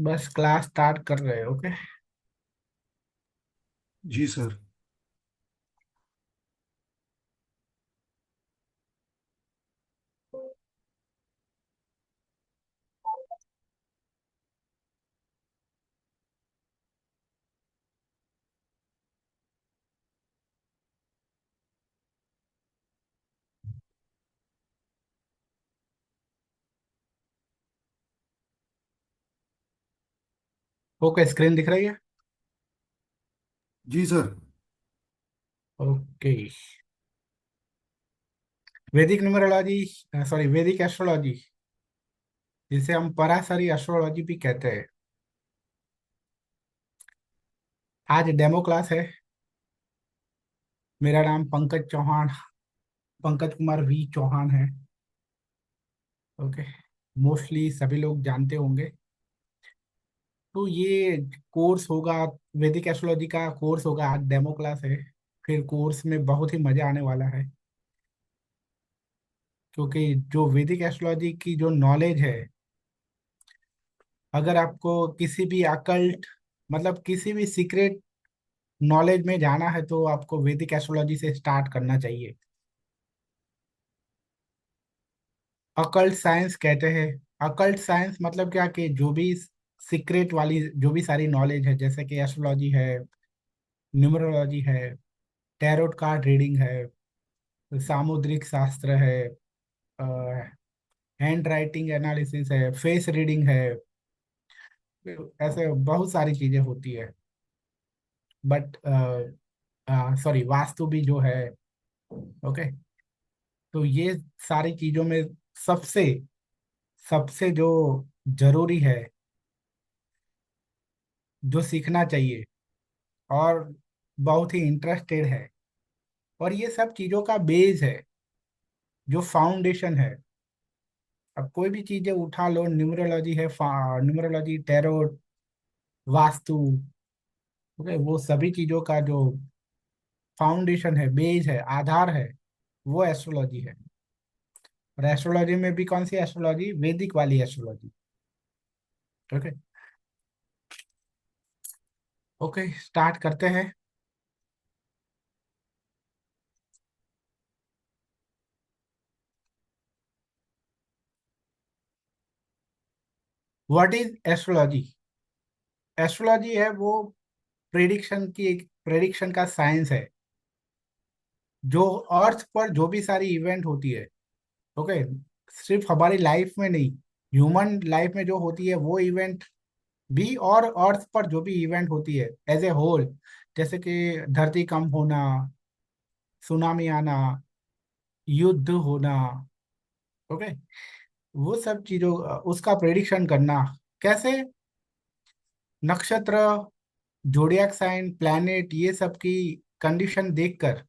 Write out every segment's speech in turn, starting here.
बस class start कर रहे हैं। ओके। जी सर। ओके, स्क्रीन दिख रही है। जी सर। ओके। वैदिक न्यूमरोलॉजी, सॉरी वैदिक एस्ट्रोलॉजी, जिसे हम पराशरी एस्ट्रोलॉजी भी कहते हैं। आज डेमो क्लास है। मेरा नाम पंकज चौहान, पंकज कुमार वी चौहान है। ओके। मोस्टली सभी लोग जानते होंगे। तो ये कोर्स होगा, वैदिक एस्ट्रोलॉजी का कोर्स होगा। आज डेमो क्लास है। फिर कोर्स में बहुत ही मजा आने वाला है, क्योंकि जो वैदिक एस्ट्रोलॉजी की जो नॉलेज है, अगर आपको किसी भी अकल्ट, मतलब किसी भी सीक्रेट नॉलेज में जाना है, तो आपको वैदिक एस्ट्रोलॉजी से स्टार्ट करना चाहिए। अकल्ट साइंस कहते हैं। अकल्ट साइंस मतलब क्या, कि जो भी सीक्रेट वाली जो भी सारी नॉलेज है, जैसे कि एस्ट्रोलॉजी है, न्यूमरोलॉजी है, टैरोट कार्ड रीडिंग है, सामुद्रिक शास्त्र है, हैंड राइटिंग एनालिसिस है, फेस रीडिंग है। ऐसे बहुत सारी चीजें होती है। बट सॉरी, वास्तु भी जो है। ओके। तो ये सारी चीजों में सबसे सबसे जो जरूरी है, जो सीखना चाहिए और बहुत ही इंटरेस्टेड है, और ये सब चीजों का बेस है, जो फाउंडेशन है। अब कोई भी चीजें उठा लो, न्यूमरोलॉजी है, न्यूमरोलॉजी, टैरोट, वास्तु। ओके, वो सभी चीजों का जो फाउंडेशन है, बेस है, आधार है, वो एस्ट्रोलॉजी है। और एस्ट्रोलॉजी में भी कौन सी एस्ट्रोलॉजी? वैदिक वाली एस्ट्रोलॉजी। ओके। ओके, स्टार्ट करते हैं। What is astrology? एस्ट्रोलॉजी है वो प्रेडिक्शन की, एक प्रेडिक्शन का साइंस है, जो अर्थ पर जो भी सारी इवेंट होती है। ओके। सिर्फ हमारी लाइफ में नहीं, ह्यूमन लाइफ में जो होती है वो इवेंट भी, और अर्थ पर जो भी इवेंट होती है एज ए होल, जैसे कि धरती कंप होना, सुनामी आना, युद्ध होना। ओके। वो सब चीजों, उसका प्रेडिक्शन करना कैसे, नक्षत्र, जोडियाक साइन, प्लैनेट, ये सब की कंडीशन देखकर,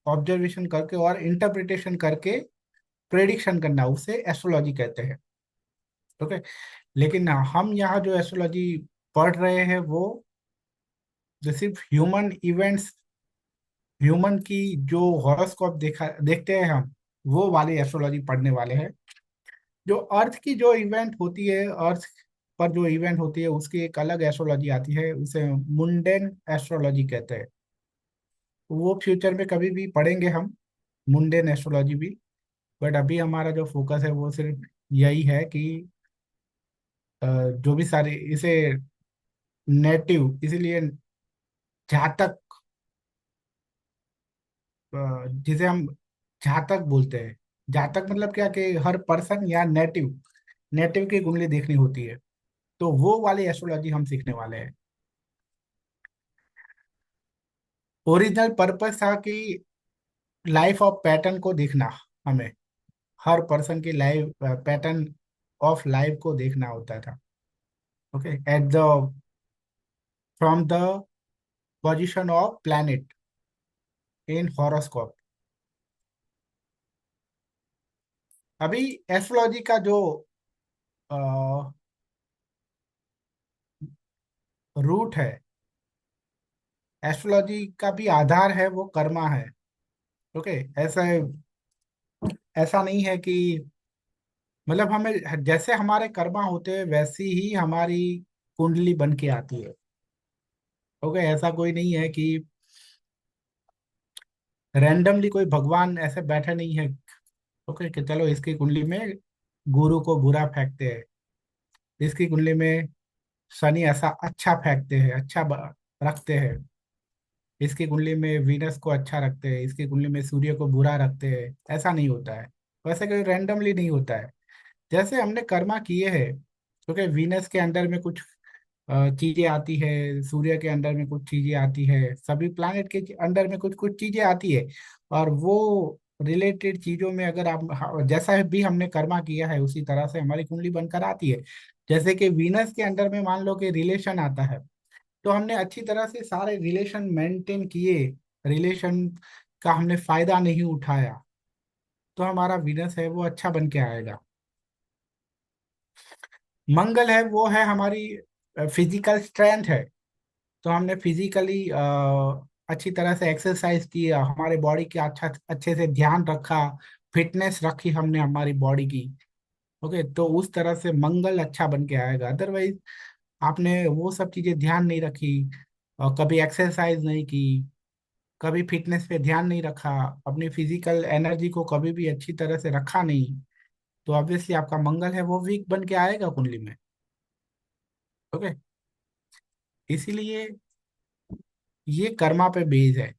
ऑब्जर्वेशन करके और इंटरप्रिटेशन करके प्रेडिक्शन करना, उसे एस्ट्रोलॉजी कहते हैं। ओके। लेकिन हम यहाँ जो एस्ट्रोलॉजी पढ़ रहे हैं, वो जो सिर्फ ह्यूमन इवेंट्स, ह्यूमन की जो हॉरोस्कोप देखते हैं हम, वो वाली एस्ट्रोलॉजी पढ़ने वाले हैं। जो अर्थ की जो इवेंट होती है, अर्थ पर जो इवेंट होती है, उसकी एक अलग एस्ट्रोलॉजी आती है, उसे मुंडेन एस्ट्रोलॉजी कहते हैं। वो फ्यूचर में कभी भी पढ़ेंगे हम, मुंडेन एस्ट्रोलॉजी भी। बट अभी हमारा जो फोकस है वो सिर्फ यही है कि जो भी सारे इसे नेटिव, इसीलिए जातक, जिसे हम जातक बोलते हैं। जातक मतलब क्या, कि हर पर्सन या नेटिव, नेटिव की कुंडली देखनी होती है। तो वो वाली एस्ट्रोलॉजी हम सीखने वाले हैं। ओरिजिनल पर्पस था कि लाइफ ऑफ पैटर्न को देखना, हमें हर पर्सन की लाइफ पैटर्न ऑफ लाइफ को देखना होता था। Okay, at the from the position of planet in horoscope. अभी एस्ट्रोलॉजी का जो रूट है, एस्ट्रोलॉजी का भी आधार है, वो कर्मा है। ओके। ऐसा ऐसा नहीं है कि मतलब हमें जैसे हमारे कर्मा होते हैं वैसी ही हमारी कुंडली बन के आती है। ओके, ऐसा कोई नहीं है कि रैंडमली कोई भगवान ऐसे बैठे नहीं है। ओके, कि चलो इसकी कुंडली में गुरु को बुरा फेंकते हैं, इसकी कुंडली में शनि ऐसा अच्छा फेंकते हैं, अच्छा रखते हैं, इसकी कुंडली में वीनस को अच्छा रखते हैं, इसकी कुंडली में सूर्य को बुरा रखते हैं। ऐसा नहीं होता है। वैसे कोई रैंडमली नहीं होता है। जैसे हमने कर्मा किए हैं, क्योंकि वीनस के अंडर में कुछ चीजें आती है, सूर्य के अंडर में कुछ चीजें आती है, सभी प्लैनेट के अंडर में कुछ कुछ चीजें आती है। और वो रिलेटेड चीजों में अगर आप जैसा भी हमने कर्मा किया है उसी तरह से हमारी कुंडली बनकर आती है। जैसे कि वीनस के अंडर में मान लो कि रिलेशन आता है, तो हमने अच्छी तरह से सारे रिलेशन मेंटेन किए, रिलेशन का हमने फायदा नहीं उठाया, तो हमारा वीनस है वो अच्छा बन के आएगा। मंगल है वो है हमारी फिजिकल स्ट्रेंथ है। तो हमने फिजिकली अच्छी तरह से एक्सरसाइज किया, हमारे बॉडी का अच्छा अच्छे से ध्यान रखा, फिटनेस रखी हमने हमारी बॉडी की। ओके, तो उस तरह से मंगल अच्छा बन के आएगा। अदरवाइज आपने वो सब चीजें ध्यान नहीं रखी, और कभी एक्सरसाइज नहीं की, कभी फिटनेस पे ध्यान नहीं रखा, अपनी फिजिकल एनर्जी को कभी भी अच्छी तरह से रखा नहीं, तो ऑब्वियसली आपका मंगल है वो वीक बन के आएगा कुंडली में। ओके, इसीलिए ये कर्मा पे बेस है।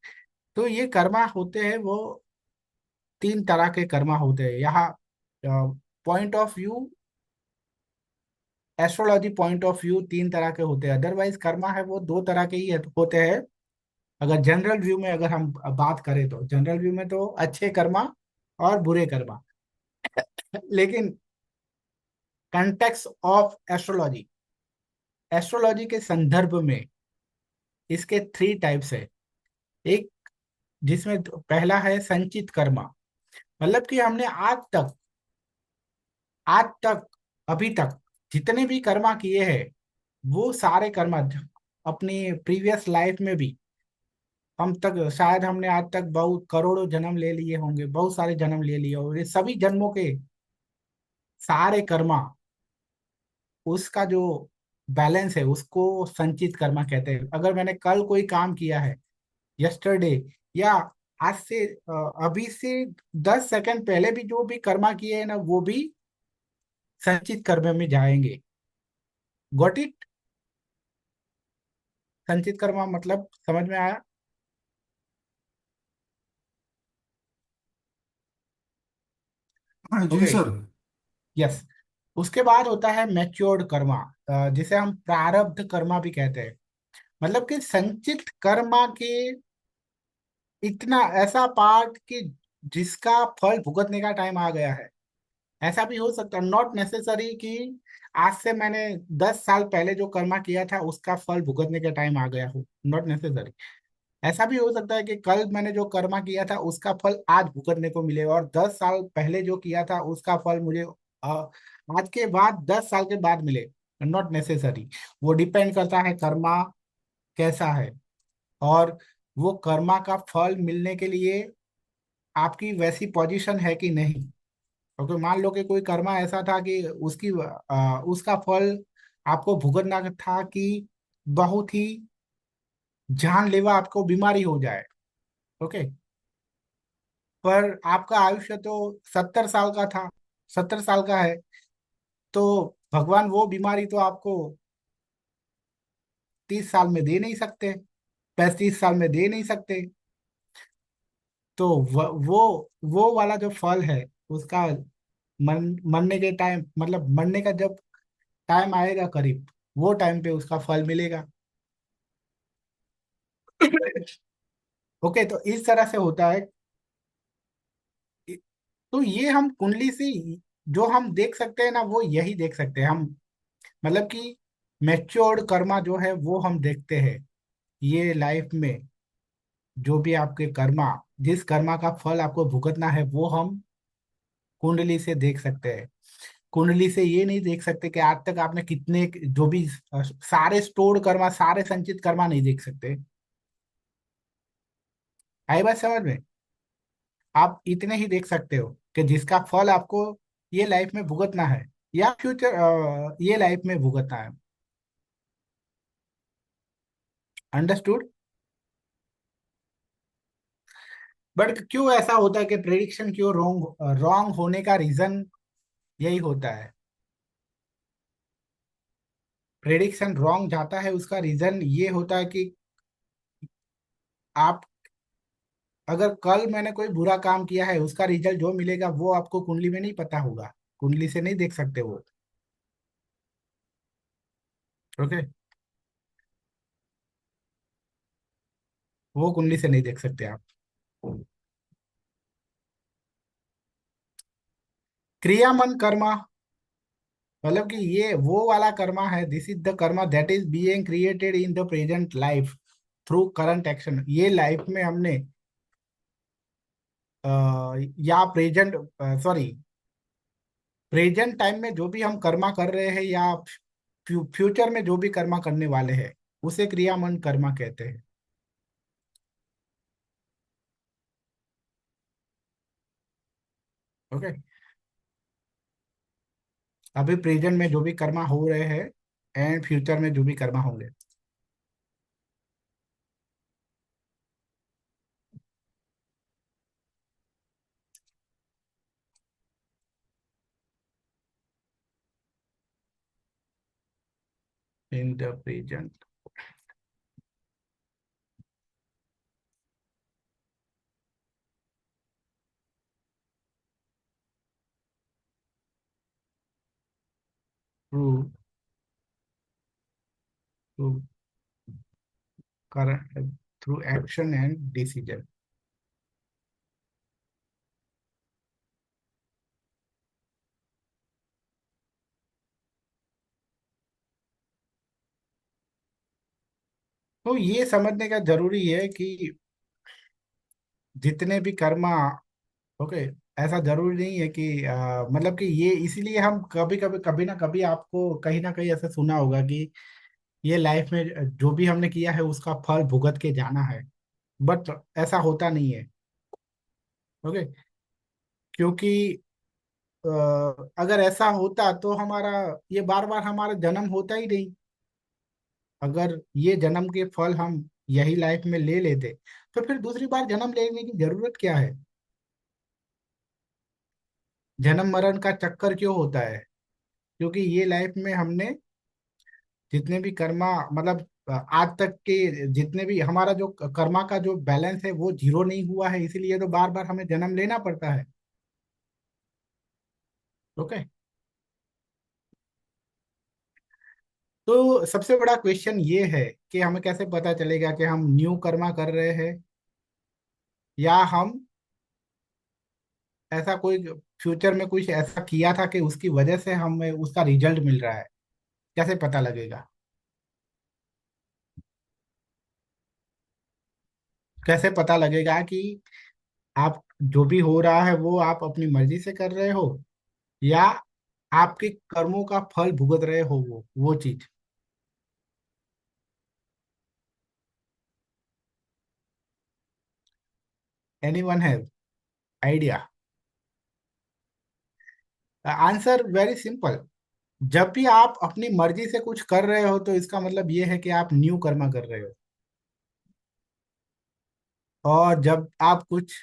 तो ये कर्मा होते हैं वो तीन तरह के कर्मा होते हैं यहाँ। Point of view, astrology point of view तीन तरह के होते हैं। अदरवाइज कर्मा है वो दो तरह के ही होते हैं। अगर जनरल व्यू में अगर हम बात करें तो जनरल व्यू में तो अच्छे कर्मा और बुरे कर्मा। लेकिन कंटेक्स ऑफ एस्ट्रोलॉजी, एस्ट्रोलॉजी के संदर्भ में इसके थ्री टाइप्स है। एक, जिसमें पहला है संचित कर्मा। मतलब कि हमने आज तक अभी तक जितने भी कर्मा किए हैं, वो सारे कर्मा अपनी प्रीवियस लाइफ में भी हम तक शायद हमने आज तक बहुत करोड़ों जन्म ले लिए होंगे, बहुत सारे जन्म ले लिए, और ये सभी जन्मों के सारे कर्मा, उसका जो बैलेंस है उसको संचित कर्मा कहते हैं। अगर मैंने कल कोई काम किया है, यस्टरडे, या आज से अभी से 10 सेकंड पहले भी जो भी कर्मा किए हैं ना, वो भी संचित कर्म में जाएंगे। Got it? संचित कर्मा मतलब समझ में आया? हाँ जी ओके, सर। यस। उसके बाद होता है मैच्योर्ड कर्मा, जिसे हम प्रारब्ध कर्मा भी कहते हैं। मतलब कि संचित कर्मा के इतना ऐसा पार्ट कि जिसका फल भुगतने का टाइम आ गया है। ऐसा भी हो सकता है, नॉट नेसेसरी कि आज से मैंने 10 साल पहले जो कर्मा किया था उसका फल भुगतने का टाइम आ गया हो, नॉट नेसेसरी। ऐसा भी हो सकता है कि कल मैंने जो कर्मा किया था उसका फल आज भुगतने को मिले, और 10 साल पहले जो किया था उसका फल मुझे आज के बाद 10 साल के बाद मिले। Not necessary. वो डिपेंड करता है कर्मा कैसा है, और वो कर्मा का फल मिलने के लिए आपकी वैसी पोजीशन है कि नहीं। क्योंकि मान लो कि कोई कर्मा ऐसा था कि उसका फल आपको भुगतना था कि बहुत ही जानलेवा आपको बीमारी हो जाए। ओके, पर आपका आयुष्य तो 70 साल का था, 70 साल का है, तो भगवान वो बीमारी तो आपको 30 साल में दे नहीं सकते, 35 साल में दे नहीं सकते। तो वो वाला जो फल है उसका मरने के टाइम, मतलब मरने का जब टाइम आएगा करीब, वो टाइम पे उसका फल मिलेगा। ओके, तो इस तरह से होता है। तो ये हम कुंडली से जो हम देख सकते हैं ना, वो यही देख सकते हैं हम। मतलब कि मैच्योर्ड कर्मा जो है वो हम देखते हैं ये लाइफ में। जो भी आपके कर्मा, जिस कर्मा का फल आपको भुगतना है वो हम कुंडली से देख सकते हैं। कुंडली से ये नहीं देख सकते कि आज तक आपने कितने जो भी सारे स्टोर्ड कर्मा, सारे संचित कर्मा नहीं देख सकते। आई बात समझ में? आप इतने ही देख सकते हो कि जिसका फल आपको ये लाइफ में भुगतना है, या फ्यूचर ये लाइफ में भुगतना है। अंडरस्टूड। बट क्यों ऐसा होता है कि प्रेडिक्शन क्यों रॉन्ग रॉन्ग होने का रीजन यही होता है। प्रेडिक्शन रॉन्ग जाता है उसका रीजन ये होता है कि आप, अगर कल मैंने कोई बुरा काम किया है, उसका रिजल्ट जो मिलेगा वो आपको कुंडली में नहीं पता होगा। कुंडली से नहीं देख सकते वो। ओके। वो कुंडली से नहीं देख सकते आप। क्रियामन कर्मा, मतलब कि ये वो वाला कर्मा है, this is the Karma that is being created in the present life through current action. ये लाइफ में हमने या प्रेजेंट, सॉरी, प्रेजेंट टाइम में जो भी हम कर्मा कर रहे हैं, या फ्यूचर में जो भी कर्मा करने वाले हैं, उसे क्रियामन कर्मा कहते हैं। ओके। अभी प्रेजेंट में जो भी कर्मा हो रहे हैं, एंड फ्यूचर में जो भी कर्मा होंगे। In the present. Through through current, through action and decision. तो ये समझने का जरूरी है कि जितने भी कर्मा, ओके, ऐसा जरूरी नहीं है कि मतलब कि ये, इसीलिए हम कभी कभी, कभी ना कभी आपको कहीं ना कहीं ऐसा सुना होगा कि ये लाइफ में जो भी हमने किया है उसका फल भुगत के जाना है। बट ऐसा होता नहीं है। ओके। क्योंकि अ, अगर ऐसा होता तो हमारा ये बार बार हमारा जन्म होता ही नहीं। अगर ये जन्म के फल हम यही लाइफ में ले लेते, तो फिर दूसरी बार जन्म लेने की जरूरत क्या है। जन्म मरण का चक्कर क्यों होता है? क्योंकि ये लाइफ में हमने जितने भी कर्मा, मतलब आज तक के जितने भी हमारा जो कर्मा का जो बैलेंस है वो जीरो नहीं हुआ है, इसीलिए तो बार बार हमें जन्म लेना पड़ता है। ओके। तो सबसे बड़ा क्वेश्चन ये है कि हमें कैसे पता चलेगा कि हम न्यू कर्मा कर रहे हैं, या हम ऐसा कोई फ्यूचर में कुछ ऐसा किया था कि उसकी वजह से हमें उसका रिजल्ट मिल रहा है। कैसे पता लगेगा? कैसे पता लगेगा कि आप जो भी हो रहा है वो आप अपनी मर्जी से कर रहे हो, या आपके कर्मों का फल भुगत रहे हो, वो चीज। Anyone have idea? Answer very simple. जब भी आप अपनी मर्जी से कुछ कर रहे हो तो इसका मतलब ये है कि आप न्यू कर्मा कर रहे हो। और जब आप कुछ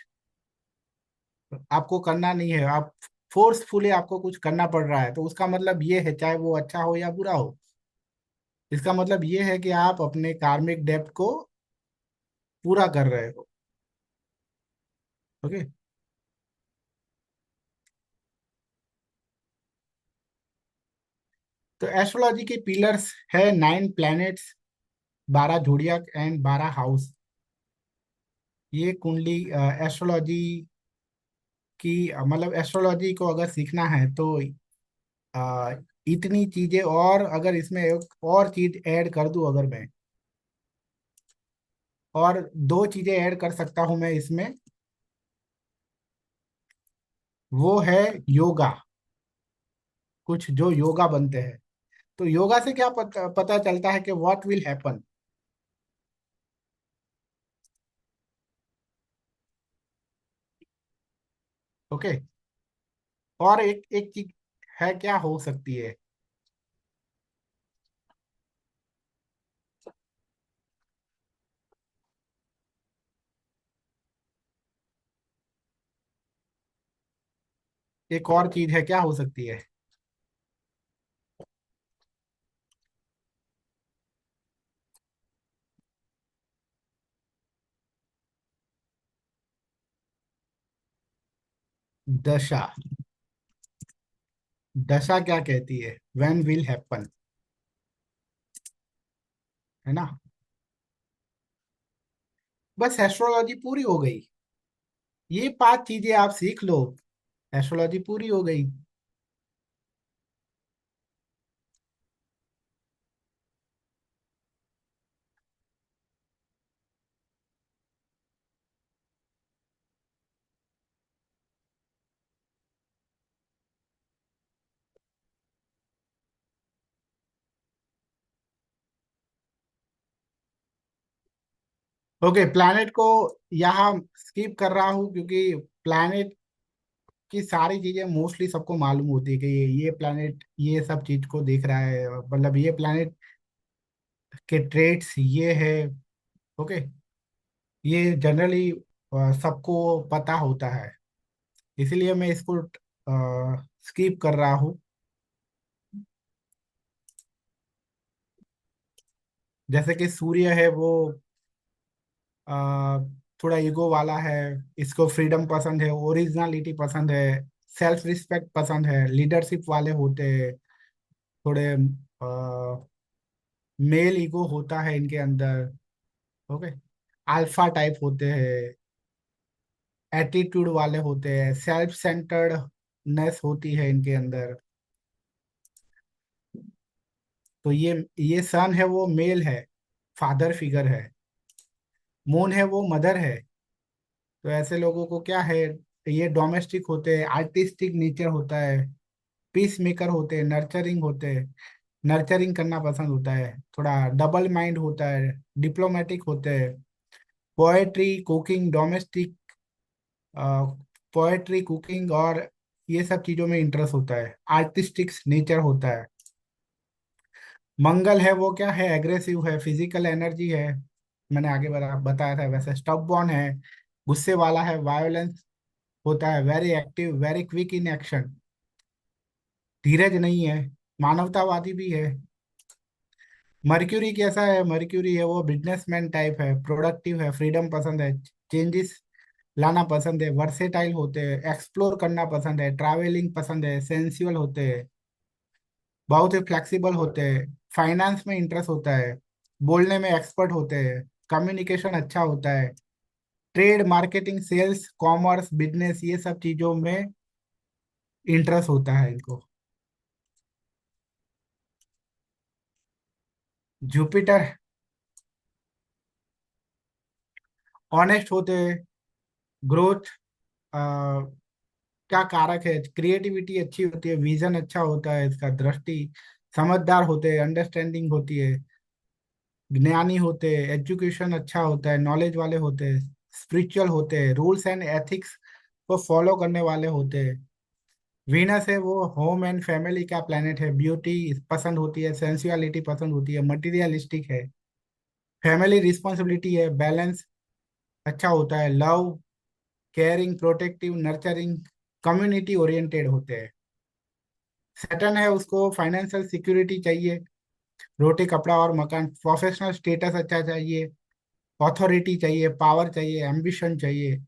आपको करना नहीं है, आप फोर्सफुली आपको कुछ करना पड़ रहा है, तो उसका मतलब ये है, चाहे वो अच्छा हो या बुरा हो, इसका मतलब ये है कि आप अपने कार्मिक डेब्ट को पूरा कर रहे हो। ओके। तो एस्ट्रोलॉजी के पिलर्स है 9 प्लैनेट्स, 12 जोडियक एंड 12 हाउस। ये कुंडली एस्ट्रोलॉजी की मतलब एस्ट्रोलॉजी को अगर सीखना है तो इतनी चीजें, और अगर इसमें एक और चीज ऐड कर दूं, अगर मैं और 2 चीजें ऐड कर सकता हूं मैं इसमें, वो है योगा। कुछ जो योगा बनते हैं, तो योगा से क्या पता चलता है कि व्हाट विल हैपन। ओके। और एक एक चीज है, क्या हो सकती है? एक और चीज है, क्या हो सकती है? दशा। दशा क्या कहती है? व्हेन विल हैपन, है ना? बस एस्ट्रोलॉजी पूरी हो गई। ये 5 चीजें आप सीख लो, एस्ट्रोलॉजी पूरी हो गई। ओके, प्लैनेट को यहाँ स्किप कर रहा हूँ, क्योंकि प्लैनेट की सारी चीजें मोस्टली सबको मालूम होती है कि ये प्लैनेट ये सब चीज को देख रहा है, मतलब ये प्लैनेट के ट्रेड्स ये है। ओके, ये जनरली सबको पता होता है, इसलिए मैं इसको स्किप कर रहा हूँ। जैसे कि सूर्य है वो अ, थोड़ा ईगो वाला है, इसको फ्रीडम पसंद है, ओरिजिनलिटी पसंद है, सेल्फ रिस्पेक्ट पसंद है, लीडरशिप वाले होते हैं, थोड़े मेल ईगो होता है इनके अंदर। ओके, अल्फा टाइप होते हैं, एटीट्यूड वाले होते हैं, सेल्फ सेंटर्डनेस होती है इनके अंदर। तो ये सन है वो मेल है, फादर फिगर है। मून है वो मदर है। तो ऐसे लोगों को क्या है, ये डोमेस्टिक होते हैं, आर्टिस्टिक नेचर होता है, पीस मेकर होते हैं, नर्चरिंग होते हैं, नर्चरिंग करना पसंद होता है, थोड़ा डबल माइंड होता है, डिप्लोमेटिक होते हैं, poetry cooking domestic, poetry cooking और ये सब चीजों में इंटरेस्ट होता है, आर्टिस्टिक नेचर होता है। मंगल है वो क्या है, एग्रेसिव है, फिजिकल एनर्जी है, मैंने आगे बताया था वैसे, स्टबबॉर्न है, गुस्से वाला है, वायोलेंस होता है, very active, very quick in action, धीरज नहीं है, मानवतावादी भी है। मर्क्यूरी कैसा है? मर्क्यूरी है वो बिजनेसमैन टाइप है, प्रोडक्टिव है, फ्रीडम पसंद है, चेंजेस लाना पसंद है, वर्सेटाइल होते हैं, एक्सप्लोर करना पसंद है, ट्रैवलिंग पसंद है, सेंसुअल होते हैं, बहुत ही फ्लेक्सिबल होते हैं, फाइनेंस में इंटरेस्ट होता है, बोलने में एक्सपर्ट होते हैं, कम्युनिकेशन अच्छा होता है, trade marketing sales commerce business ये सब चीजों में इंटरेस्ट होता है इनको। जुपिटर ऑनेस्ट होते हैं, ग्रोथ का कारक है, क्रिएटिविटी अच्छी होती है, विजन अच्छा होता है इसका, दृष्टि, समझदार होते हैं, अंडरस्टैंडिंग होती है, ज्ञानी होते हैं, एजुकेशन अच्छा होता है, नॉलेज वाले होते हैं, स्पिरिचुअल होते हैं, रूल्स एंड एथिक्स को फॉलो करने वाले होते हैं। वीनस है वो होम एंड फैमिली का प्लेनेट है, ब्यूटी पसंद होती है, सेंसुअलिटी पसंद होती है, मटेरियलिस्टिक है, फैमिली रिस्पॉन्सिबिलिटी है, बैलेंस अच्छा होता है, love, caring, protective, nurturing, community oriented होते हैं। सैटर्न है उसको फाइनेंशियल सिक्योरिटी चाहिए, रोटी कपड़ा और मकान, प्रोफेशनल स्टेटस अच्छा चाहिए, ऑथोरिटी चाहिए, पावर चाहिए, एम्बिशन चाहिए,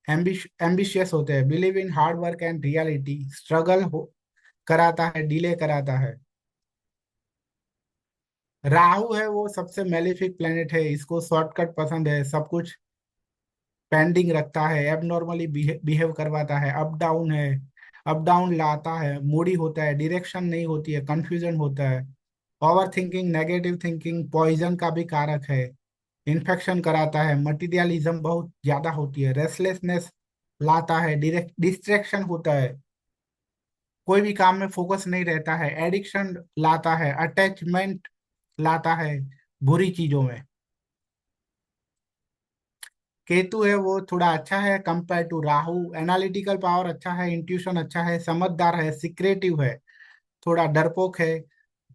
एम्बिशियस होते हैं, believe in hard work and reality, struggle हो कराता है, डिले कराता है। राहु है वो सबसे मेलिफिक प्लेनेट है, इसको शॉर्टकट पसंद है, सब कुछ पेंडिंग रखता है, एबनॉर्मली बिहेव करवाता है, अप डाउन है, अप डाउन लाता है, मूडी होता है, डायरेक्शन नहीं होती है, कंफ्यूजन होता है, over thinking, negative thinking, poison का भी कारक है, इन्फेक्शन कराता है, मटीरियलिज्म बहुत ज्यादा होती है, रेस्टलेसनेस लाता है, डायरेक्ट डिस्ट्रैक्शन होता है, कोई भी काम में फोकस नहीं रहता है, एडिक्शन लाता है, अटैचमेंट लाता है बुरी चीजों में। केतु है वो थोड़ा अच्छा है compare to Rahu. Analytical power अच्छा है, इंट्यूशन अच्छा है, समझदार है, सिक्रेटिव है, थोड़ा डरपोक है,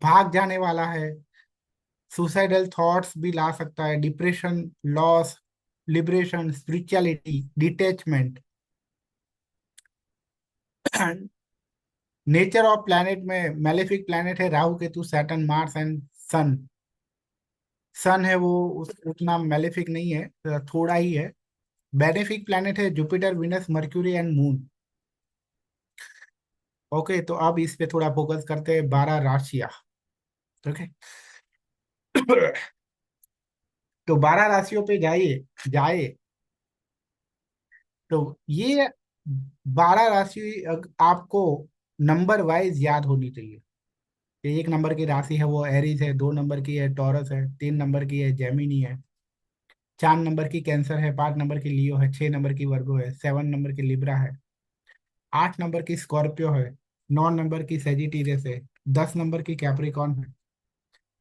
भाग जाने वाला है, सुसाइडल थॉट्स भी ला सकता है, depression, loss, liberation, spirituality, detachment. Nature of planet में मैलेफिक प्लैनेट है Rahu Ketu Saturn Mars and sun. Sun है वो उतना मैलेफिक नहीं है, थोड़ा ही है। बेनिफिक प्लैनेट है Jupiter, Venus, Mercury and moon. Okay, तो अब इस पे थोड़ा फोकस करते हैं 12 राशियां। ओके। तो 12 राशियों पे जाइए जाए। तो ये 12 राशि आपको नंबर वाइज याद होनी चाहिए। कि एक नंबर की राशि है वो एरीज है, 2 नंबर की है टॉरस है, 3 नंबर की है जेमिनी है, 4 नंबर की कैंसर है, 5 नंबर की लियो है, 6 नंबर की वर्गो है, 7 नंबर की लिब्रा है, 8 नंबर की स्कॉर्पियो है, 9 नंबर की सेजिटेरियस है, 10 नंबर की कैप्रिकॉन है,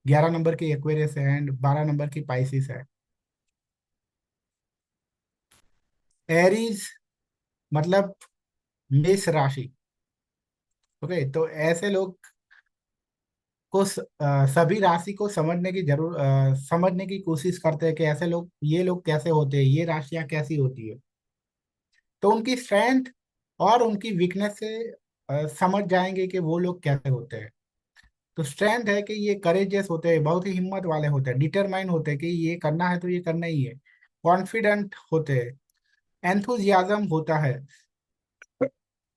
11 नंबर की एक्वेरियस है एंड 12 नंबर की पाइसिस है। एरीज मतलब मेष राशि। ओके, तो ऐसे लोग को सभी राशि को समझने की कोशिश करते हैं कि ऐसे लोग, ये लोग कैसे होते हैं, ये राशियां कैसी होती है। तो उनकी स्ट्रेंथ और उनकी वीकनेस से समझ जाएंगे कि वो लोग कैसे होते हैं। तो स्ट्रेंथ है कि ये करेजियस होते हैं, बहुत ही हिम्मत वाले होते हैं, डिटरमाइन होते हैं कि ये करना है तो ये करना ही है, कॉन्फिडेंट होते हैं, एंथुजियाज्म होता है,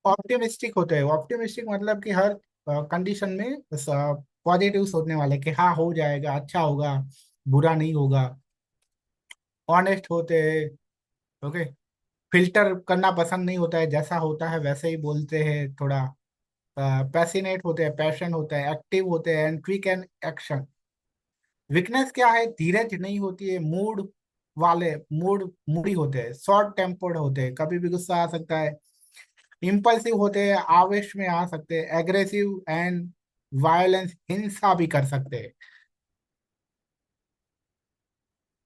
ऑप्टिमिस्टिक होते हैं। ऑप्टिमिस्टिक मतलब कि हर कंडीशन में पॉजिटिव सोचने वाले कि हाँ हो जाएगा, अच्छा होगा, बुरा नहीं होगा। ऑनेस्ट होते हैं। ओके। फिल्टर करना पसंद नहीं होता है, जैसा होता है वैसे ही बोलते हैं। थोड़ा पैसिनेट होते हैं, पैशन होता है, एक्टिव होते हैं and quick and action. Weakness क्या है? धीरज नहीं होती है, मूडी होते हैं, शॉर्ट टेम्पर्ड होते हैं, कभी भी गुस्सा आ सकता है, इम्पल्सिव होते हैं, आवेश में आ सकते हैं, एग्रेसिव एंड वायलेंस, हिंसा भी कर सकते हैं।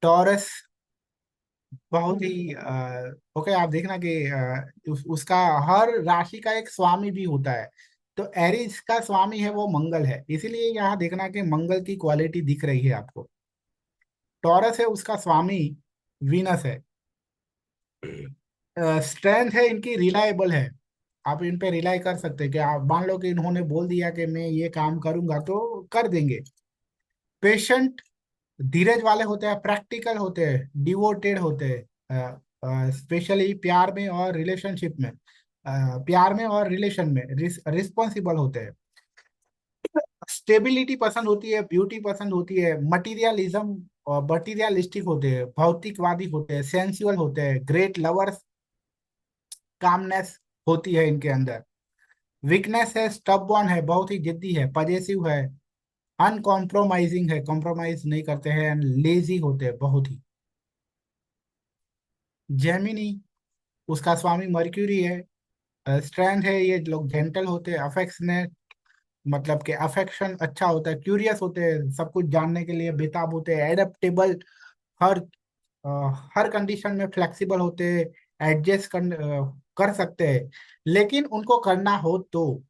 टॉरस बहुत ही ओके, आप देखना कि उसका हर राशि का एक स्वामी भी होता है। तो एरीज का स्वामी है वो मंगल है, इसीलिए यहाँ देखना कि मंगल की क्वालिटी दिख रही है आपको। टॉरस है उसका स्वामी वीनस है। स्ट्रेंथ है इनकी, रिलायबल है, आप इन पे रिलाई कर सकते हैं कि आप मान लो कि इन्होंने बोल दिया कि मैं ये काम करूंगा तो कर देंगे। पेशेंट, धीरज वाले होते हैं, प्रैक्टिकल होते हैं, डिवोटेड होते हैं, स्पेशली प्यार में और रिलेशनशिप में, प्यार में और रिलेशन में रिस्पॉन्सिबल होते हैं। स्टेबिलिटी पसंद होती है, ब्यूटी पसंद होती है, मटीरियलिज्म और मटीरियलिस्टिक होते हैं, भौतिकवादी होते हैं, सेंसुअल होते हैं, ग्रेट लवर्स, कामनेस होती है इनके अंदर। वीकनेस है, स्टबबॉर्न है, बहुत ही जिद्दी है, पजेसिव है, अनकॉम्प्रोमाइजिंग है, कॉम्प्रोमाइज नहीं करते हैं एंड लेजी होते हैं बहुत ही। जेमिनी, उसका स्वामी मर्क्यूरी है। स्ट्रेंथ है, ये लोग जेंटल होते हैं, अफेक्शनेट मतलब कि अफेक्शन अच्छा होता है, क्यूरियस होते हैं, सब कुछ जानने के लिए बेताब होते हैं, एडेप्टेबल, हर अ, हर कंडीशन में फ्लेक्सिबल होते हैं, कर सकते हैं, लेकिन उनको करना हो तो।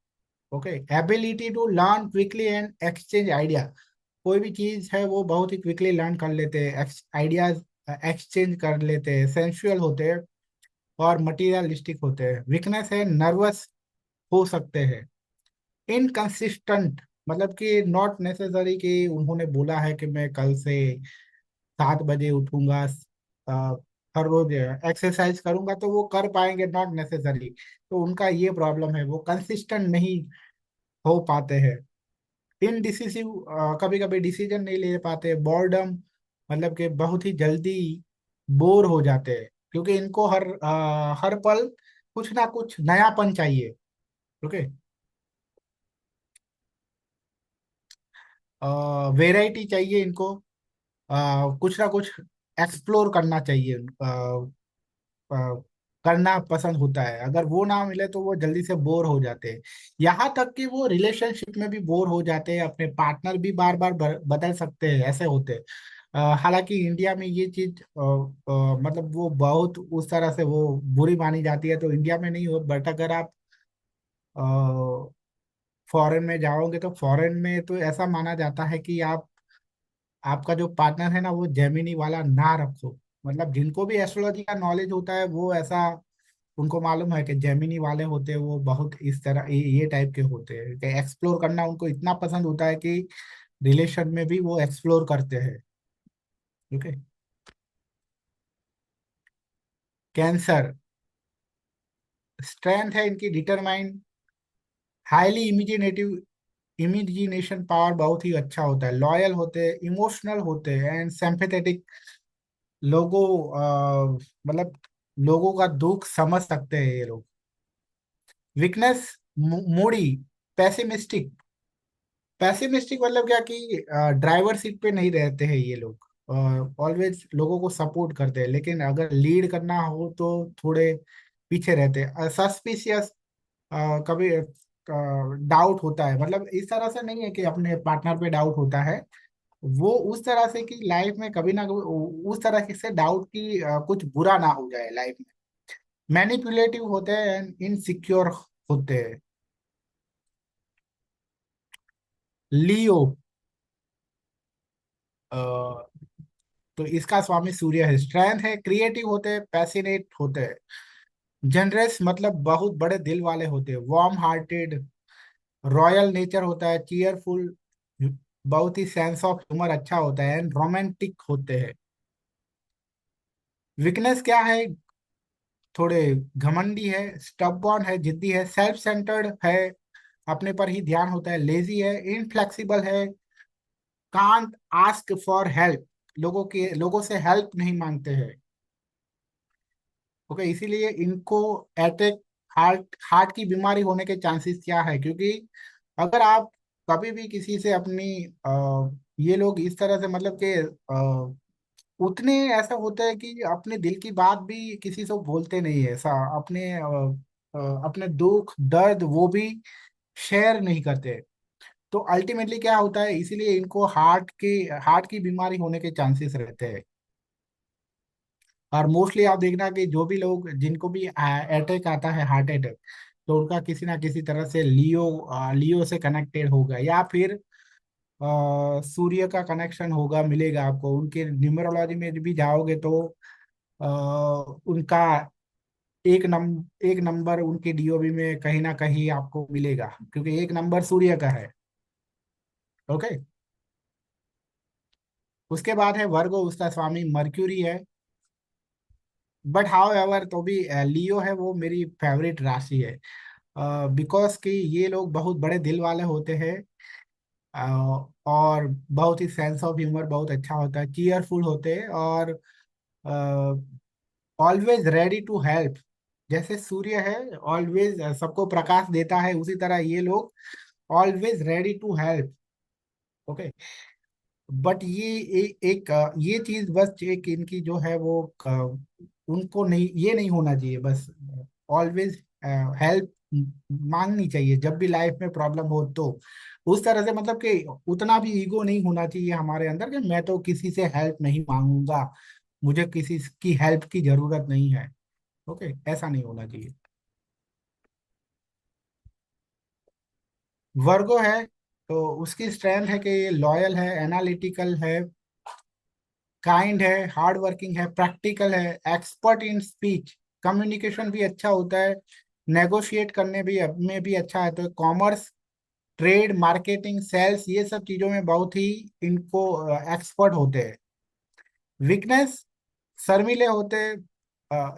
Okay. Ability to learn quickly and exchange idea, कोई भी चीज है वो बहुत ही क्विकली लर्न कर लेते हैं, आइडियाज एक्सचेंज कर लेते हैं, सेंसुअल होते हैं और मटीरियलिस्टिक होते हैं। वीकनेस है, नर्वस हो सकते हैं, इनकंसिस्टेंट मतलब कि नॉट नेसेसरी कि उन्होंने बोला है कि मैं कल से 7 बजे उठूंगा, अ, हर रोज एक्सरसाइज करूंगा तो वो कर पाएंगे, नॉट नेसेसरी। तो उनका ये प्रॉब्लम है, वो कंसिस्टेंट नहीं हो पाते हैं। इनडिसिसिव, कभी कभी डिसीजन नहीं ले पाते। बॉर्डम मतलब कि बहुत ही जल्दी बोर हो जाते हैं, क्योंकि इनको हर पल कुछ ना कुछ नयापन चाहिए। ओके। वेराइटी चाहिए इनको, कुछ ना कुछ एक्सप्लोर करना चाहिए, करना पसंद होता है। अगर वो ना मिले तो वो जल्दी से बोर हो जाते हैं, यहाँ तक कि वो रिलेशनशिप में भी बोर हो जाते हैं, अपने पार्टनर भी बार बार बदल सकते हैं, ऐसे होते हैं। हालांकि इंडिया में ये चीज मतलब वो बहुत उस तरह से वो बुरी मानी जाती है, तो इंडिया में नहीं हो, बट अगर आप फॉरेन में जाओगे तो फॉरेन में तो ऐसा माना जाता है कि आप आपका जो पार्टनर है ना वो जेमिनी वाला ना रखो। मतलब जिनको भी एस्ट्रोलॉजी का नॉलेज होता है वो ऐसा उनको मालूम है कि जेमिनी वाले होते हैं वो बहुत इस तरह ये टाइप के होते हैं कि एक्सप्लोर करना उनको इतना पसंद होता है कि रिलेशन में भी वो एक्सप्लोर करते हैं। ओके। कैंसर, स्ट्रेंथ है इनकी डिटरमाइन, हाईली इमिजिनेटिव, इमेजिनेशन पावर बहुत ही अच्छा होता है, लॉयल होते हैं, इमोशनल होते हैं एंड सिंपैथेटिक। लोगों मतलब लोगों का दुख समझ सकते हैं ये लोग। Weakness, Moody, pessimistic. पैसिमिस्टिक मतलब क्या कि ड्राइवर सीट पे नहीं रहते हैं ये लोग, ऑलवेज लोगों को सपोर्ट करते हैं, लेकिन अगर लीड करना हो तो थोड़े पीछे रहते हैं। सस्पिशियस, कभी डाउट होता है, मतलब इस तरह से नहीं है कि अपने पार्टनर पे डाउट होता है, वो उस तरह से कि लाइफ में कभी ना कभी उस तरह से डाउट की कुछ बुरा ना हो जाए लाइफ में। मैनिपुलेटिव होते हैं एंड इनसिक्योर होते हैं। लियो, तो इसका स्वामी सूर्य है, स्ट्रेंथ है, क्रिएटिव होते हैं, पैसिनेट होते हैं, जनरस मतलब बहुत बड़े दिल वाले होते हैं, वार्म हार्टेड, रॉयल नेचर होता है, चीयरफुल, बहुत ही सेंस ऑफ ह्यूमर अच्छा होता है एंड रोमांटिक होते हैं। वीकनेस क्या है, थोड़े घमंडी है, स्टबबॉर्न है, जिद्दी है, सेल्फ सेंटर्ड है, अपने पर ही ध्यान होता है, लेजी है, इनफ्लेक्सिबल है, कांट आस्क फॉर हेल्प, लोगों से हेल्प नहीं मांगते हैं। ओके, इसीलिए इनको अटैक, हार्ट हार्ट की बीमारी होने के चांसेस क्या है, क्योंकि अगर आप कभी भी किसी से अपनी ये लोग इस तरह से मतलब कि उतने ऐसा होता है कि अपने दिल की बात भी किसी से बोलते नहीं है, ऐसा अपने दुख दर्द वो भी शेयर नहीं करते। तो अल्टीमेटली क्या होता है, इसीलिए इनको हार्ट की बीमारी होने के चांसेस रहते हैं। और मोस्टली आप देखना कि जो भी लोग जिनको भी अटैक आता है, हार्ट अटैक, तो उनका किसी ना किसी तरह से लियो से कनेक्टेड होगा, या फिर सूर्य का कनेक्शन होगा, मिलेगा आपको उनके न्यूमरोलॉजी में भी जाओगे तो अ, उनका एक नंबर उनके डीओबी में कहीं ना कहीं आपको मिलेगा, क्योंकि एक नंबर सूर्य का है। ओके। उसके बाद है वर्गो, उसका स्वामी मर्क्यूरी है। बट हाउ एवर तो भी लियो है वो मेरी फेवरेट राशि है, बिकॉज कि ये लोग बहुत बड़े दिल वाले होते हैं, और बहुत ही सेंस ऑफ ह्यूमर बहुत अच्छा होता है, चीयरफुल होते हैं, और ऑलवेज रेडी टू हेल्प। जैसे सूर्य है ऑलवेज सबको प्रकाश देता है, उसी तरह ये लोग always ready to help. Okay. But ये चीज बस एक इनकी जो है वो उनको नहीं, ये नहीं होना चाहिए बस, ऑलवेज हेल्प मांगनी चाहिए जब भी लाइफ में प्रॉब्लम हो तो। उस तरह से मतलब कि उतना भी ईगो नहीं होना चाहिए हमारे अंदर कि मैं तो किसी से हेल्प नहीं मांगूंगा, मुझे किसी की हेल्प की जरूरत नहीं है। ओके, ऐसा नहीं होना चाहिए। वर्गो है तो उसकी स्ट्रेंथ है कि ये लॉयल है, एनालिटिकल है, काइंड है, हार्ड वर्किंग है, प्रैक्टिकल है, एक्सपर्ट इन स्पीच, कम्युनिकेशन भी अच्छा होता है, नेगोशिएट करने भी में भी अच्छा है, तो कॉमर्स, ट्रेड, मार्केटिंग, सेल्स, ये सब चीजों में बहुत ही इनको एक्सपर्ट होते हैं। वीकनेस, शर्मीले होते हैं,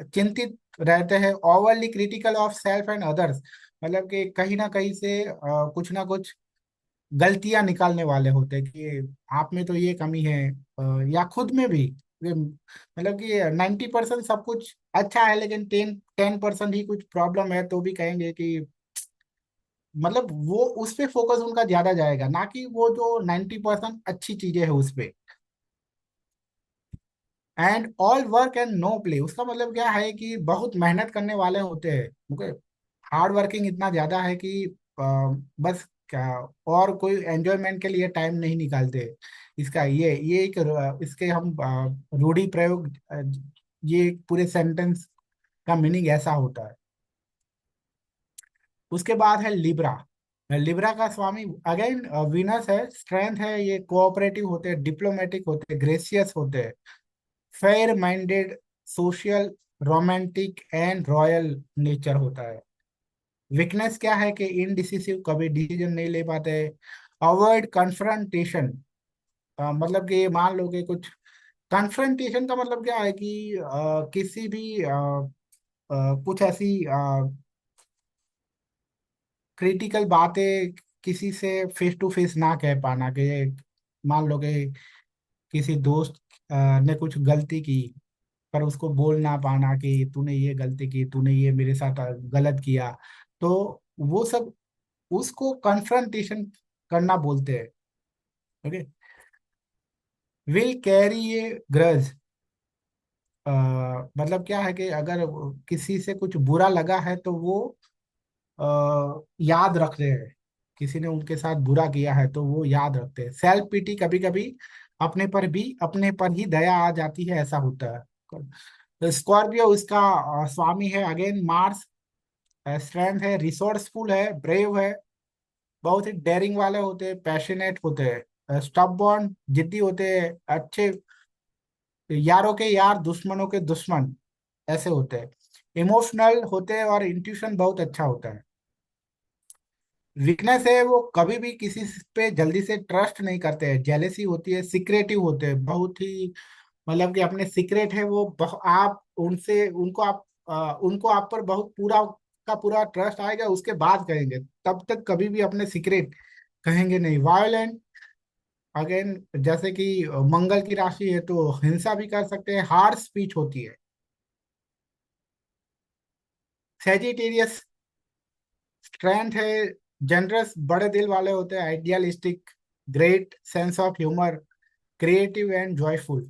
चिंतित रहते हैं, overly critical of self and others, मतलब कि कहीं ना कहीं से कुछ ना कुछ गलतियां निकालने वाले होते हैं कि आप में तो ये कमी है, या खुद में भी मतलब कि 90% सब कुछ अच्छा है, लेकिन 10% ही कुछ प्रॉब्लम है, तो भी कहेंगे कि मतलब वो उस पे फोकस उनका ज्यादा जाएगा, ना कि वो जो 90% अच्छी चीजें है उस पे। And all work and no play, उसका मतलब क्या है कि बहुत मेहनत करने वाले होते हैं। ओके, हार्ड वर्किंग इतना ज्यादा है कि बस क्या, और कोई एंजॉयमेंट के लिए टाइम नहीं निकालते। इसका ये एक इसके हम रूढ़ी प्रयोग, ये पूरे सेंटेंस का मीनिंग ऐसा होता है। उसके बाद है लिब्रा। लिब्रा का स्वामी अगेन वीनस है। स्ट्रेंथ है, ये कोऑपरेटिव होते हैं, डिप्लोमेटिक होते हैं, ग्रेसियस होते हैं, fair minded, social, romantic and royal nature होता है। वीकनेस क्या है कि इनडिसिसिव, कभी डिसीजन नहीं ले पाते। अवॉइड कन्फ्रंटेशन, मतलब कि मान लो कि कुछ कन्फ्रंटेशन का मतलब क्या है कि किसी भी कुछ ऐसी क्रिटिकल बातें किसी से फेस टू फेस ना कह पाना, कि मान लो कि किसी दोस्त ने कुछ गलती की, पर उसको बोल ना पाना कि तूने ये गलती की, तूने ये मेरे साथ गलत किया। तो वो सब उसको कन्फ्रंटेशन करना बोलते हैं। Okay. Will carry A grudge, मतलब क्या है कि अगर किसी से कुछ बुरा लगा है तो वो याद रख रहे हैं। किसी ने उनके साथ बुरा किया है तो वो याद रखते हैं। सेल्फ पिटी, कभी कभी अपने पर ही दया आ जाती है, ऐसा होता है। तो स्कॉर्पियो इसका स्वामी है अगेन मार्स। स्ट्रेंथ है, रिसोर्सफुल है, ब्रेव है, बहुत ही डेयरिंग वाले होते हैं, पैशनेट होते हैं, स्टबबॉर्न, जिद्दी होते हैं, अच्छे यारों के यार, दुश्मनों के दुश्मन, ऐसे होते हैं। इमोशनल होते हैं और इंट्यूशन बहुत अच्छा होता है। वीकनेस है, वो कभी भी किसी पे जल्दी से ट्रस्ट नहीं करते हैं, जेलेसी होती है, सिक्रेटिव होते हैं बहुत ही, मतलब कि अपने सीक्रेट है वो आप उनसे उनको आप पर बहुत पूरा का पूरा ट्रस्ट आएगा, उसके बाद कहेंगे, तब तक कभी भी अपने सीक्रेट कहेंगे नहीं। वायोलेंट अगेन, जैसे कि मंगल की राशि है तो हिंसा भी कर सकते हैं, हार्श स्पीच होती है। सेजिटेरियस स्ट्रेंथ है, जनरस, बड़े दिल वाले होते हैं, idealistic, great sense of humour, creative and joyful.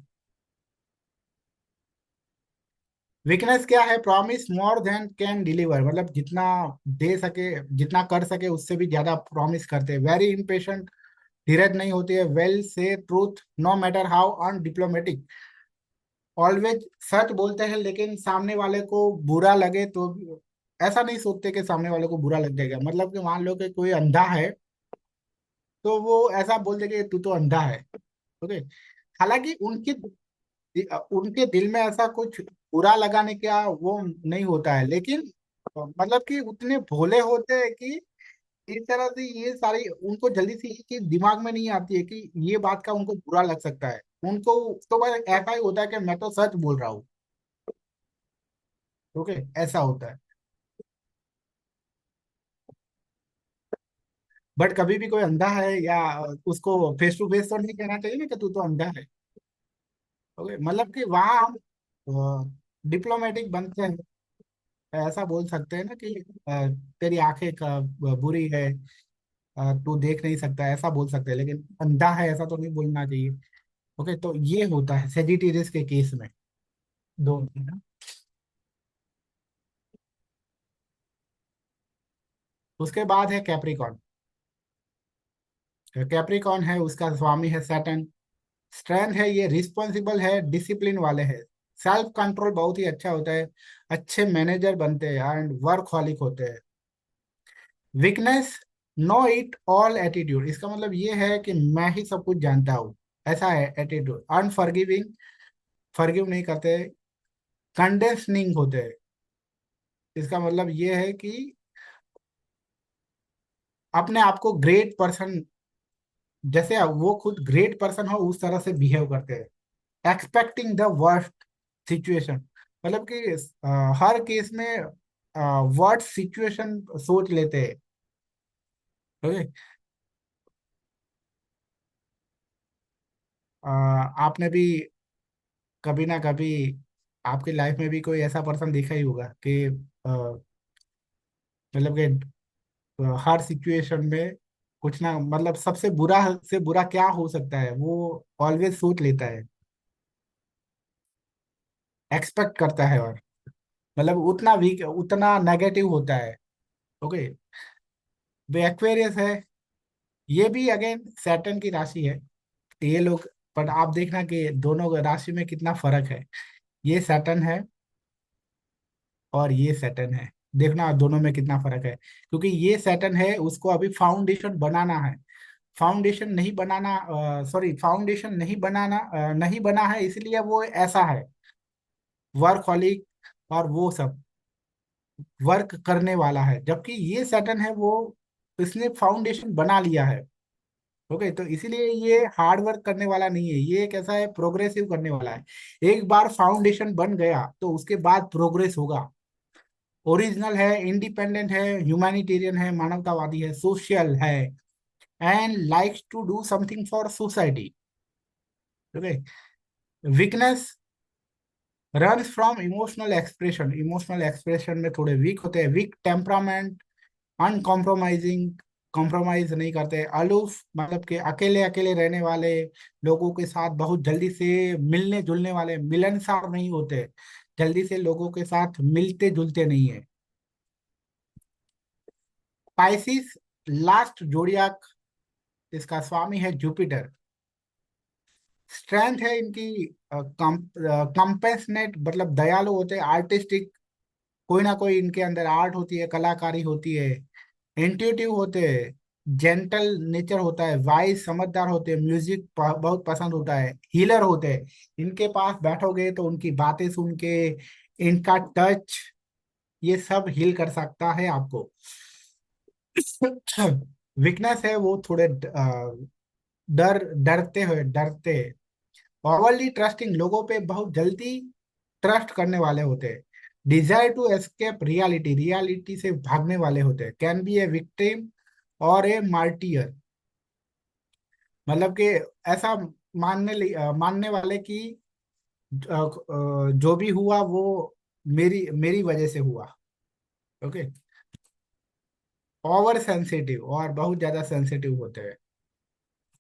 Weakness क्या है, promise more than can deliver, मतलब जितना दे सके, जितना कर सके उससे भी ज्यादा प्रॉमिस करते हैं। वेरी इम्पेशेंट, धीरज नहीं होती है। Well say truth no matter how undiplomatic, always सच बोलते हैं, लेकिन सामने वाले को बुरा लगे तो ऐसा नहीं सोचते कि सामने वाले को बुरा लग जाएगा। मतलब कि मान लो कि कोई अंधा है तो वो ऐसा बोल देगा कि तू तो अंधा है। ओके। हालांकि उनके दिल में ऐसा कुछ बुरा लगाने का वो नहीं होता है, लेकिन मतलब कि उतने भोले होते हैं कि इस तरह से ये सारी उनको जल्दी से ये चीज दिमाग में नहीं आती है कि ये बात का उनको बुरा लग सकता है। उनको तो बस ऐसा ही होता है कि मैं तो सच बोल रहा हूँ। ओके, ऐसा होता है। बट कभी भी कोई अंधा है या उसको फेस टू फेस तो नहीं कहना चाहिए ना कि तू तो अंधा है। ओके, मतलब कि वहाँ हम डिप्लोमेटिक बनते हैं, ऐसा बोल सकते हैं ना कि तेरी आंखें का बुरी है, तू देख नहीं सकता, ऐसा बोल सकते हैं, लेकिन अंधा है ऐसा तो नहीं बोलना चाहिए। ओके, तो ये होता है सेजिटेरियस के केस में। दो है ना। उसके बाद है कैप्रिकॉन। कैप्रिकॉन है, उसका स्वामी है सैटर्न। स्ट्रेंथ है, ये रिस्पॉन्सिबल है, डिसिप्लिन वाले है, सेल्फ कंट्रोल बहुत ही अच्छा होता है, अच्छे मैनेजर बनते हैं एंड वर्कहॉलिक होते हैं। Weakness, know it all attitude, इसका मतलब ये है कि मैं ही सब कुछ जानता हूँ, ऐसा है एटीट्यूड। अनफॉरगिविंग, फॉरगिव नहीं करते। कंडेंसनिंग होते हैं, इसका मतलब ये है कि अपने आप को ग्रेट पर्सन, जैसे वो खुद ग्रेट पर्सन हो उस तरह से बिहेव करते हैं। एक्सपेक्टिंग द वर्स्ट सिचुएशन, मतलब कि हर केस में वर्स्ट सिचुएशन सोच लेते हैं। ओके। आपने भी कभी ना कभी आपकी लाइफ में भी कोई ऐसा पर्सन देखा ही होगा कि मतलब कि हर सिचुएशन में कुछ ना, मतलब सबसे बुरा से बुरा क्या हो सकता है वो ऑलवेज सोच लेता है, एक्सपेक्ट करता है, और मतलब उतना वीक, उतना नेगेटिव होता है। ओके। वे एक्वेरियस है, ये भी अगेन सैटर्न की राशि है। ये लोग, पर आप देखना कि दोनों राशि में कितना फर्क है। ये सैटर्न है और ये सैटर्न है। देखना दोनों में कितना फर्क है, क्योंकि ये सैटर्न है, उसको अभी फाउंडेशन बनाना है। फाउंडेशन नहीं बनाना, सॉरी, फाउंडेशन नहीं बनाना, नहीं बना है, इसलिए वो ऐसा है, वर्कहॉलिक और वो सब वर्क करने वाला है। जबकि ये सैटर्न है, वो इसने फाउंडेशन बना लिया है। ओके, तो इसीलिए ये हार्ड वर्क करने वाला नहीं है, ये कैसा है, प्रोग्रेसिव करने वाला है। एक बार फाउंडेशन बन गया तो उसके बाद प्रोग्रेस होगा। ओरिजिनल है, इंडिपेंडेंट है, ह्यूमैनिटेरियन है, मानवतावादी है, सोशल है, and likes to do something for society. Okay. Weakness, run from emotional expression. Emotional expression में थोड़े वीक होते हैं। वीक टेम्परामेंट, अनकॉम्प्रोमाइजिंग, कॉम्प्रोमाइज नहीं करते। अलूफ मतलब कि अकेले अकेले रहने वाले, लोगों के साथ बहुत जल्दी से मिलने जुलने वाले, मिलनसार नहीं होते, जल्दी से लोगों के साथ मिलते जुलते नहीं है। पाइसिस, लास्ट जोडियाक, इसका स्वामी है जुपिटर। स्ट्रेंथ है इनकी, कंपेशनेट मतलब दयालु होते हैं, आर्टिस्टिक, कोई ना कोई इनके अंदर आर्ट होती है, कलाकारी होती है। इंट्यूटिव होते हैं, जेंटल नेचर होता है, वाइज समझदार होते हैं, म्यूजिक बहुत पसंद होता है, हीलर होते हैं। इनके पास बैठोगे तो उनकी बातें सुन के, इनका टच, ये सब हील कर सकता है आपको। वीकनेस है, वो थोड़े डरते, ओवरली ट्रस्टिंग, लोगों पे बहुत जल्दी ट्रस्ट करने वाले होते हैं। Desire to escape reality, reality से भागने वाले होते हैं। कैन बी ए विक्टिम और ए मार्टियर, मतलब कि ऐसा मानने वाले कि जो भी हुआ वो मेरी मेरी वजह से हुआ। ओके। ओवर सेंसिटिव, और बहुत ज्यादा सेंसिटिव होते हैं।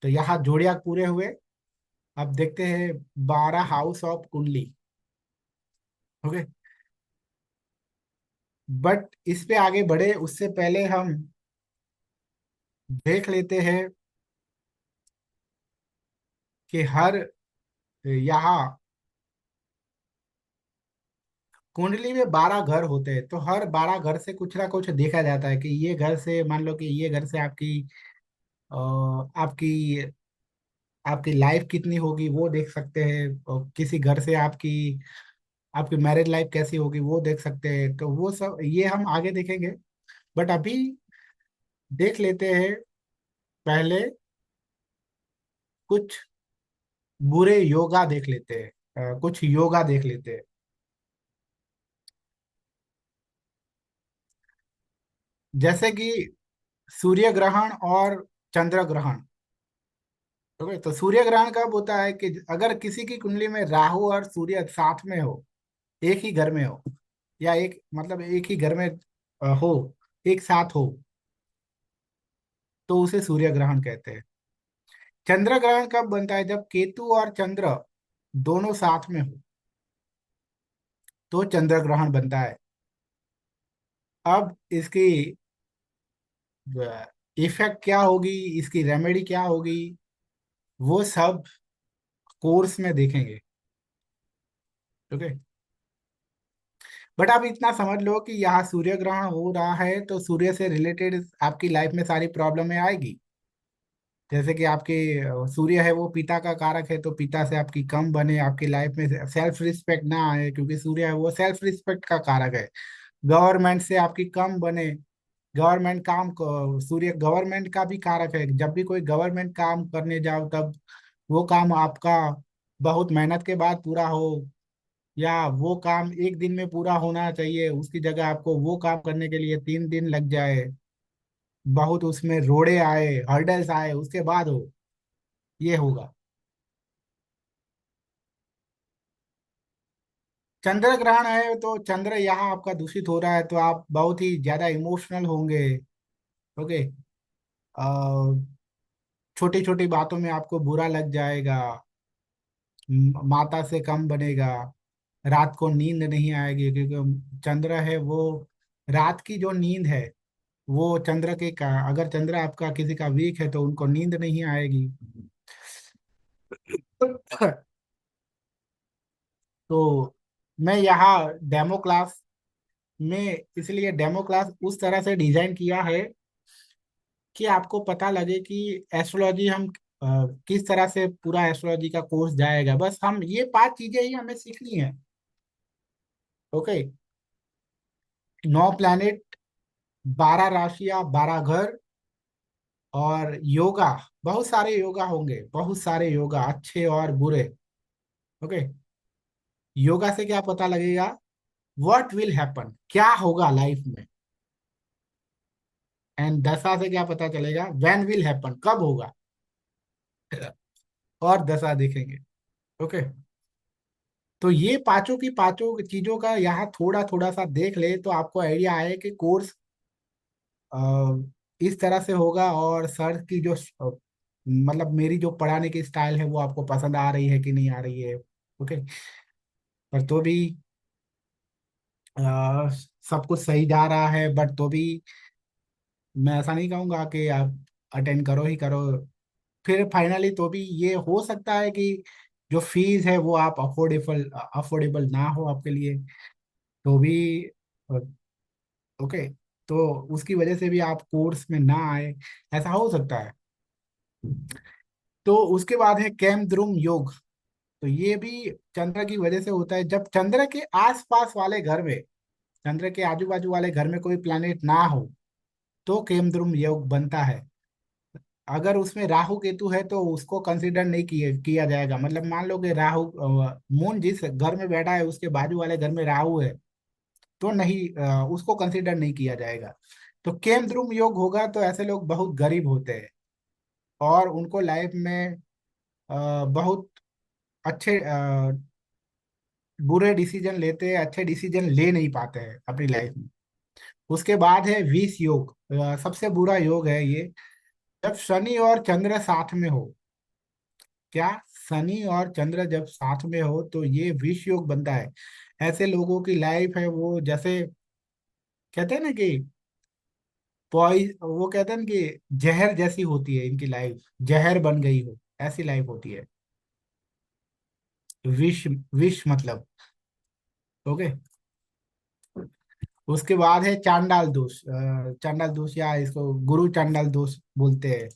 तो यहाँ जोड़ियाक पूरे हुए। अब देखते हैं 12 हाउस ऑफ कुंडली। ओके। बट इस पे आगे बढ़े उससे पहले हम देख लेते हैं कि हर, यहाँ कुंडली में 12 घर होते हैं, तो हर 12 घर से कुछ ना कुछ देखा जाता है कि ये घर से, मान लो कि ये घर से आपकी आपकी आपकी लाइफ कितनी होगी वो देख सकते हैं, और किसी घर से आपकी आपकी मैरिज लाइफ कैसी होगी वो देख सकते हैं। तो वो सब ये हम आगे देखेंगे। बट अभी देख लेते हैं पहले कुछ बुरे योगा देख लेते हैं, कुछ योगा देख लेते हैं। जैसे कि सूर्य ग्रहण और चंद्र ग्रहण। ओके, तो सूर्य ग्रहण कब होता है कि अगर किसी की कुंडली में राहु और सूर्य साथ में हो, एक ही घर में हो, या एक मतलब एक ही घर में हो, एक साथ हो, तो उसे सूर्य ग्रहण कहते हैं। चंद्र ग्रहण कब बनता है, जब केतु और चंद्र दोनों साथ में हो, तो चंद्र ग्रहण बनता है। अब इसकी इफेक्ट क्या होगी, इसकी रेमेडी क्या होगी, वो सब कोर्स में देखेंगे। ओके। बट आप इतना समझ लो कि यहाँ सूर्य ग्रहण हो रहा है तो सूर्य से रिलेटेड आपकी लाइफ में सारी प्रॉब्लमें आएगी। जैसे कि आपके सूर्य है वो पिता का कारक है, तो पिता से आपकी कम बने, आपकी लाइफ में सेल्फ रिस्पेक्ट ना आए, क्योंकि सूर्य है वो सेल्फ रिस्पेक्ट का कारक है। गवर्नमेंट से आपकी कम बने, गवर्नमेंट काम सूर्य गवर्नमेंट का भी कारक है। जब भी कोई गवर्नमेंट काम करने जाओ तब वो काम आपका बहुत मेहनत के बाद पूरा हो, या वो काम एक दिन में पूरा होना चाहिए, उसकी जगह आपको वो काम करने के लिए 3 दिन लग जाए, बहुत उसमें रोड़े आए, हर्डल्स आए, उसके बाद हो, ये होगा। चंद्र ग्रहण है तो चंद्र यहाँ आपका दूषित हो रहा है, तो आप बहुत ही ज्यादा इमोशनल होंगे। ओके। छोटी छोटी बातों में आपको बुरा लग जाएगा, माता से कम बनेगा, रात को नींद नहीं आएगी, क्योंकि चंद्र है वो रात की जो नींद है, वो चंद्र के का, अगर चंद्र आपका किसी का वीक है तो उनको नींद नहीं आएगी। तो मैं यहाँ डेमो क्लास में, इसलिए डेमो क्लास उस तरह से डिजाइन किया है कि आपको पता लगे कि एस्ट्रोलॉजी हम किस तरह से पूरा एस्ट्रोलॉजी का कोर्स जाएगा। बस हम ये 5 चीजें ही हमें सीखनी है। ओके। 9 प्लैनेट, 12 राशियां, 12 घर, और योगा। बहुत सारे योगा होंगे, बहुत सारे योगा, अच्छे और बुरे। ओके। योगा से क्या पता लगेगा, व्हाट विल हैपन, क्या होगा लाइफ में। एंड दशा से क्या पता चलेगा, व्हेन विल हैपन, कब होगा। और दशा देखेंगे। ओके। तो ये पांचों की पांचों चीजों का यहाँ थोड़ा थोड़ा सा देख ले तो आपको आइडिया आए कि कोर्स इस तरह से होगा। और सर की जो मतलब मेरी जो पढ़ाने की स्टाइल है वो आपको पसंद आ रही है कि नहीं आ रही है। ओके। पर तो भी अ, सब कुछ सही जा रहा है, बट तो भी मैं ऐसा नहीं कहूंगा कि आप अटेंड करो ही करो। फिर फाइनली तो भी ये हो सकता है कि जो फीस है वो आप अफोर्डेबल अफोर्डेबल ना हो आपके लिए, तो भी ओके, तो उसकी वजह से भी आप कोर्स में ना आए, ऐसा हो सकता है। तो उसके बाद है कैम द्रुम योग। तो ये भी चंद्र की वजह से होता है। जब चंद्र के आसपास वाले घर में, चंद्र के आजू बाजू वाले घर में कोई प्लैनेट ना हो तो केम द्रुम योग बनता है। अगर उसमें राहु केतु है तो उसको कंसिडर नहीं किया जाएगा। मतलब मान लो कि राहु मून जिस घर में बैठा है उसके बाजू वाले घर में राहु है तो नहीं, उसको कंसिडर नहीं किया जाएगा। तो केम द्रुम योग होगा तो ऐसे लोग बहुत गरीब होते हैं और उनको लाइफ में बहुत अच्छे बुरे डिसीजन लेते हैं, अच्छे डिसीजन ले नहीं पाते हैं अपनी लाइफ में। उसके बाद है विष योग। सबसे बुरा योग है ये, जब शनि और चंद्र साथ में हो। क्या, शनि और चंद्र जब साथ में हो तो ये विष योग बनता है। ऐसे लोगों की लाइफ है वो जैसे कहते हैं ना कि वो कहते हैं ना कि जहर जैसी होती है इनकी लाइफ, जहर बन गई हो ऐसी लाइफ होती है। विष, विष मतलब। ओके। उसके बाद है चांडाल दोष। चांडाल दोष या इसको गुरु चांडाल दोष बोलते हैं।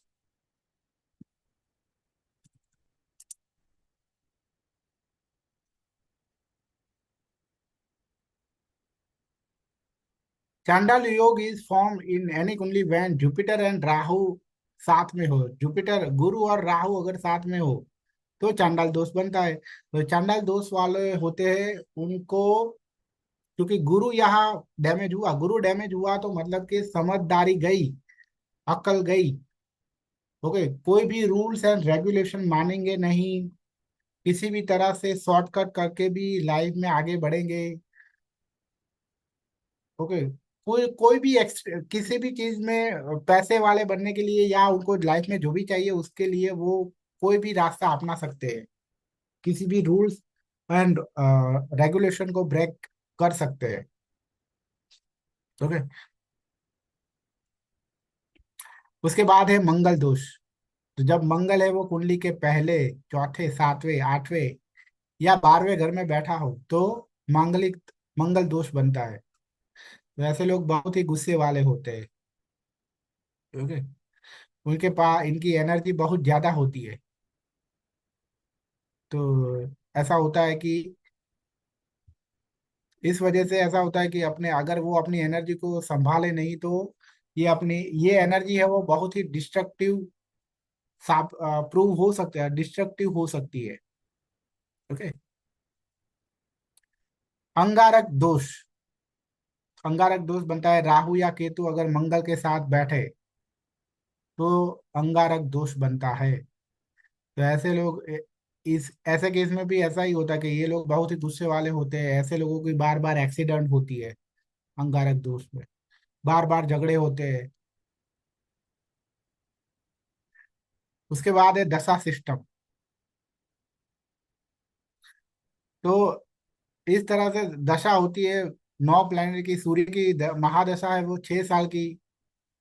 चांडाल योग इज फॉर्म इन एनी कुंडली व्हेन जुपिटर एंड राहु साथ में हो। जुपिटर, गुरु और राहु अगर साथ में हो तो चांडाल दोष बनता है। तो चांडाल दोष वाले होते हैं उनको, क्योंकि गुरु यहाँ डैमेज हुआ, गुरु डैमेज हुआ तो मतलब कि समझदारी गई, अक्ल गई। ओके। कोई भी रूल्स एंड रेगुलेशन मानेंगे नहीं, किसी भी तरह से शॉर्टकट करके भी लाइफ में आगे बढ़ेंगे। ओके। कोई कोई भी किसी भी चीज में पैसे वाले बनने के लिए या उनको लाइफ में जो भी चाहिए उसके लिए वो कोई भी रास्ता अपना सकते हैं, किसी भी रूल्स एंड रेगुलेशन को ब्रेक कर सकते हैं। ओके। उसके बाद है मंगल दोष। तो जब मंगल है वो कुंडली के पहले, चौथे, सातवें, आठवें या 12वें घर में बैठा हो तो मांगलिक मंगल दोष बनता है। तो ऐसे लोग बहुत ही गुस्से वाले होते हैं। ओके। उनके पास इनकी एनर्जी बहुत ज्यादा होती है। तो ऐसा होता है कि इस वजह से ऐसा होता है कि अपने अगर वो अपनी एनर्जी को संभाले नहीं तो ये एनर्जी है वो बहुत ही डिस्ट्रक्टिव साब प्रूव हो सकता है, डिस्ट्रक्टिव हो सकती है। ओके। अंगारक दोष। अंगारक दोष बनता है राहु या केतु अगर मंगल के साथ बैठे तो अंगारक दोष बनता है। तो ऐसे लोग इस ऐसे केस में भी ऐसा ही होता है कि ये लोग बहुत ही गुस्से वाले होते हैं। ऐसे लोगों की बार बार एक्सीडेंट होती है अंगारक दोष में, बार बार झगड़े होते हैं। उसके बाद है दशा सिस्टम। तो इस तरह से दशा होती है। 9 प्लैनेट की, सूर्य की महादशा है वो 6 साल की,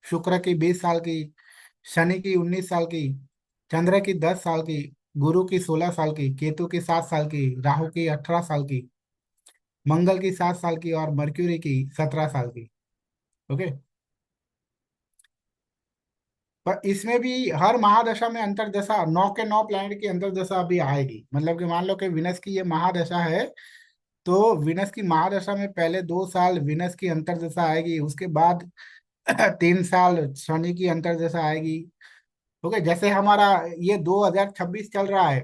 शुक्र की 20 साल की, शनि की 19 साल की, चंद्र की 10 साल की, गुरु की 16 साल की, केतु की 7 साल की, राहु की 18 साल की, मंगल की 7 साल की और मर्क्यूरी की 17 साल की। ओके। पर इसमें भी हर महादशा में अंतरदशा, 9 के 9 प्लैनेट की अंतरदशा अभी आएगी। मतलब कि मान लो कि विनस की ये महादशा है, तो विनस की महादशा में पहले 2 साल विनस की अंतरदशा आएगी, उसके बाद 3 साल शनि की अंतरदशा आएगी। ओके, जैसे हमारा ये 2026 चल रहा है,